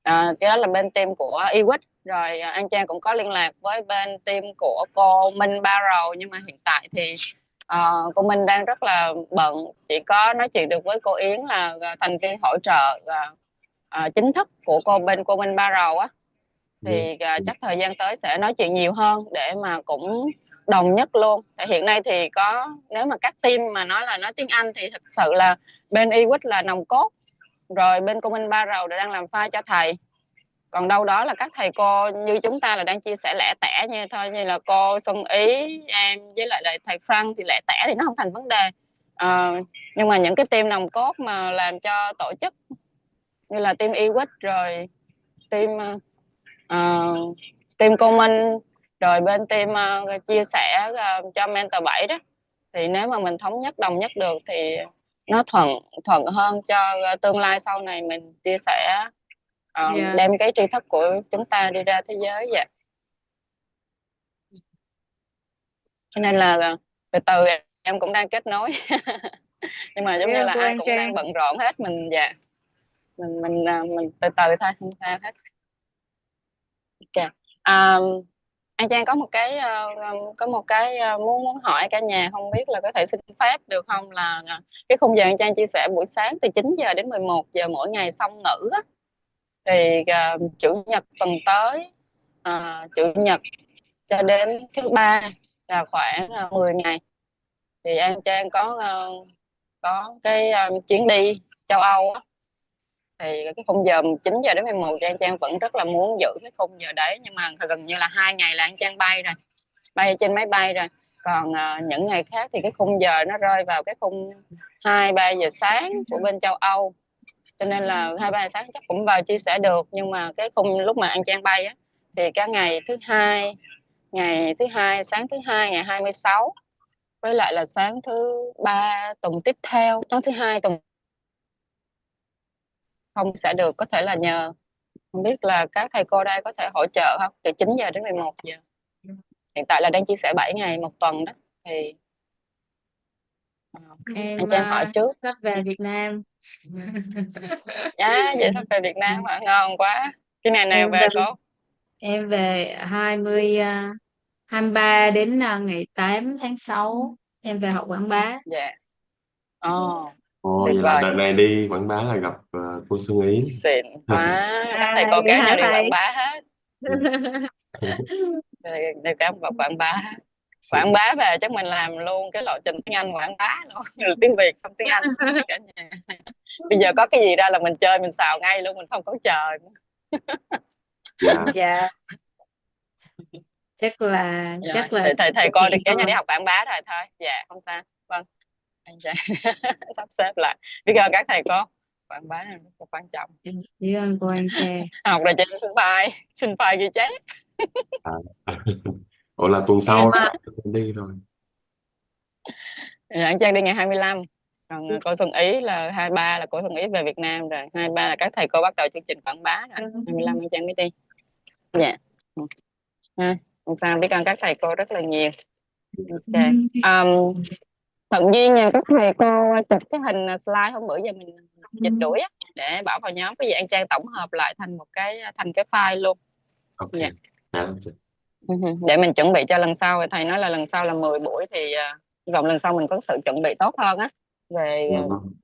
Cái đó là bên team của Iwit. Rồi An Trang cũng có liên lạc với bên team của cô Minh Ba Rầu, nhưng mà hiện tại thì cô Minh đang rất là bận, chỉ có nói chuyện được với cô Yến là thành viên hỗ trợ chính thức của cô Minh Ba Rầu á. Thì chắc thời gian tới sẽ nói chuyện nhiều hơn để mà cũng đồng nhất luôn. Tại hiện nay thì nếu mà các team mà nói tiếng Anh thì thực sự là bên Iwit là nòng cốt, rồi bên cô Minh Ba Rầu đang làm file cho thầy, còn đâu đó là các thầy cô như chúng ta là đang chia sẻ lẻ tẻ như thôi, như là cô Xuân Ý, em với lại thầy Frank thì lẻ tẻ thì nó không thành vấn đề. Nhưng mà những cái team nòng cốt mà làm cho tổ chức như là team Iwit, rồi team cô Minh, rồi bên team chia sẻ cho mentor 7 đó, thì nếu mà mình thống nhất đồng nhất được thì nó thuận hơn cho tương lai sau này mình chia sẻ, đem cái tri thức của chúng ta đi ra thế giới. Vậy cho nên là từ từ em cũng đang kết nối nhưng mà giống như là ai cũng đang bận rộn hết, mình từ từ thôi, không sao hết. Ok. An Trang có một cái muốn hỏi cả nhà, không biết là có thể xin phép được không, là cái khung giờ An Trang chia sẻ buổi sáng từ 9 giờ đến 11 giờ mỗi ngày song ngữ á, thì chủ nhật tuần tới, chủ nhật cho đến thứ ba là khoảng 10 ngày thì An Trang có cái chuyến đi châu Âu á, thì cái khung giờ 9 giờ đến 11 thì An Trang vẫn rất là muốn giữ cái khung giờ đấy, nhưng mà gần như là 2 ngày là An Trang bay trên máy bay rồi, còn những ngày khác thì cái khung giờ nó rơi vào cái khung 2-3 giờ sáng của bên châu Âu, cho nên là 2-3 giờ sáng chắc cũng vào chia sẻ được, nhưng mà cái khung lúc mà An Trang bay á thì cả ngày thứ hai, sáng thứ hai ngày 26, với lại là sáng thứ ba tuần tiếp theo, sáng thứ hai tuần không sẽ được, có thể là nhờ, không biết là các thầy cô đây có thể hỗ trợ không, từ 9 giờ đến 11 giờ. Hiện tại là đang chia sẻ 7 ngày một tuần đó, thì Em Trang hỏi trước. sắp về Việt Nam. Vậy sắp về Việt Nam hả? Ngon quá. Cái này nào về cô? Em về 23 đến ngày 8 tháng 6 em về học quảng bá. Dạ. Vậy Tuyệt là vời. đợt này đi quảng bá là gặp cô Xuân Ý. Xịn quá. Các thầy cô kéo nhau đi quảng bá hết. Đều kéo vào quảng bá hết. Quảng bá về chắc mình làm luôn cái lộ trình tiếng Anh quảng bá luôn. Tiếng Việt xong tiếng Anh xong cả nhà. Bây giờ có cái gì ra là mình chơi, mình xào ngay luôn, mình không có chờ. Dạ. Chắc là thầy cô thì kéo nhau đi học quảng bá rồi thôi. Dạ không sao. Vâng. Sắp xếp lại. Biết ơn các thầy cô. Quảng bá là rất quan trọng. Biết ơn cô Anh Trang. Học rồi cho em xin file ghi chép. Ủa là tuần sau đi rồi. Anh Trang đi ngày 25, còn cô Xuân Ý là 23 là cô Xuân Ý về Việt Nam rồi, 23 là các thầy cô bắt đầu chương trình quảng bá rồi, 25 anh Trang mới đi. Dạ. Không sao, biết ơn các thầy cô rất là nhiều. Okay. Thuận duyên nhờ các thầy cô chụp cái hình slide hôm bữa giờ mình dịch đuổi á, để bảo vào nhóm, cái gì An Trang tổng hợp lại thành cái file luôn. Ok. Dạ. Yeah. Để mình chuẩn bị cho lần sau. Thầy nói là lần sau là 10 buổi thì vòng lần sau mình có sự chuẩn bị tốt hơn á, về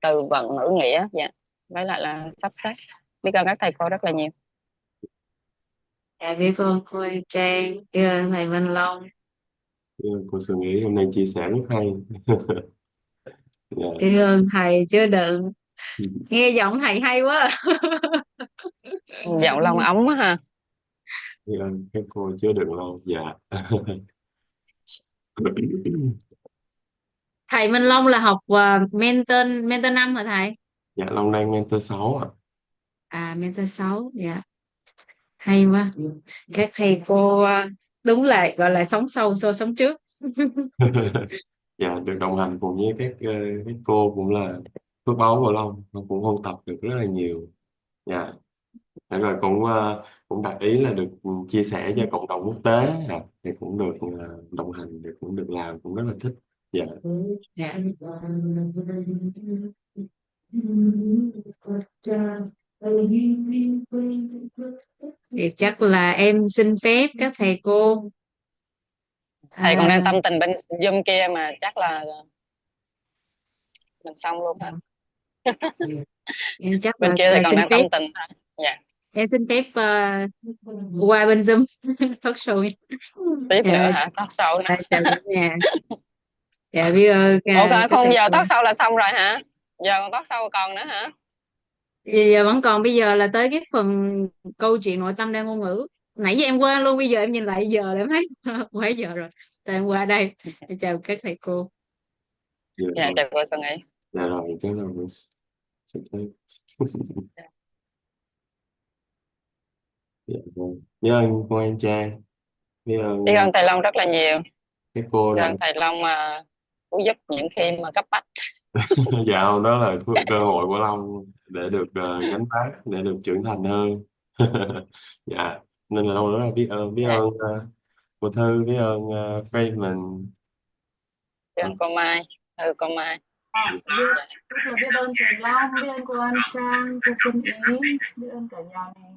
từ vựng ngữ nghĩa, dạ, với lại là sắp xếp. Biết ơn các thầy cô rất là nhiều. Dạ, biết ơn cô Anh Trang, biết ơn thầy Văn Long. Cô Xuân Ý hôm nay chia sẻ rất hay. Biết ơn thầy chứ đừng. Nghe giọng thầy hay quá. Giọng Long ống quá ha. Biết ơn các cô chứa đựng lâu. Dạ. Thầy Văn Long là học mentor 5 hả thầy? Dạ Long đang mentor 6 ạ. Mentor 6, dạ. Hay quá. Các thầy cô đúng là gọi là sống sâu so sống trước. Dạ, được đồng hành cùng với các cô cũng là phước báu của Long, nó cũng ôn tập được rất là nhiều. Dạ. Để rồi cũng đặt ý là được chia sẻ cho cộng đồng quốc tế, thì cũng được đồng hành, cũng được làm, cũng rất là thích. Dạ. Dạ. Thì chắc là em xin phép các thầy cô. Thầy còn đang tâm tình bên Zoom kia mà chắc là mình xong luôn hả? Em chắc Bên là kia thì còn xin đang phép, tâm tình hả? Dạ. em xin phép qua bên Zoom talk show nha. Tiếp nữa Dạ, hả? Talk show nữa. chào cả nhà. Dạ biết ơn Ok, các không thầy giờ cô. talk show là xong rồi hả? Giờ còn talk show còn nữa hả? Giờ vẫn còn, bây giờ là tới cái phần câu chuyện nội tâm đa ngôn ngữ. Nãy giờ em quên luôn, bây giờ em nhìn lại giờ để em thấy quá giờ rồi. Tại em qua đây. Em chào các thầy cô. Dạ Dạ, rồi. chào cô Xuân Nghị. Dạ rồi, chắc là mình sẽ thấy. Dạ vâng. Biết ơn cô Ann Trang, biết ơn Biết ơn thầy Long rất là nhiều. các cô Biết đã. ơn thầy Long mà cứu giúp những khi mà cấp bách. Dạ, đó là cơ hội của Long để được gánh vác, để được trưởng thành hơn. Dạ, nên là Long rất là biết Dạ, ơn cô Thư, biết ơn friend mình. biết ơn cô Mai. Ừ, cô Mai. Rất là biết ơn thầy Long, biết ơn cô Ann Trang, cô Xuân Ý, biết ơn cả nhà này.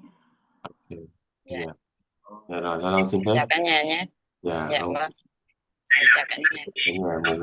Okay. Dạ. Dạ. Dạ rồi, Long xin phép. Chào cả nhà nhé. Dạ, Dạ ông vâng. Chào cả nhà. cả nhà một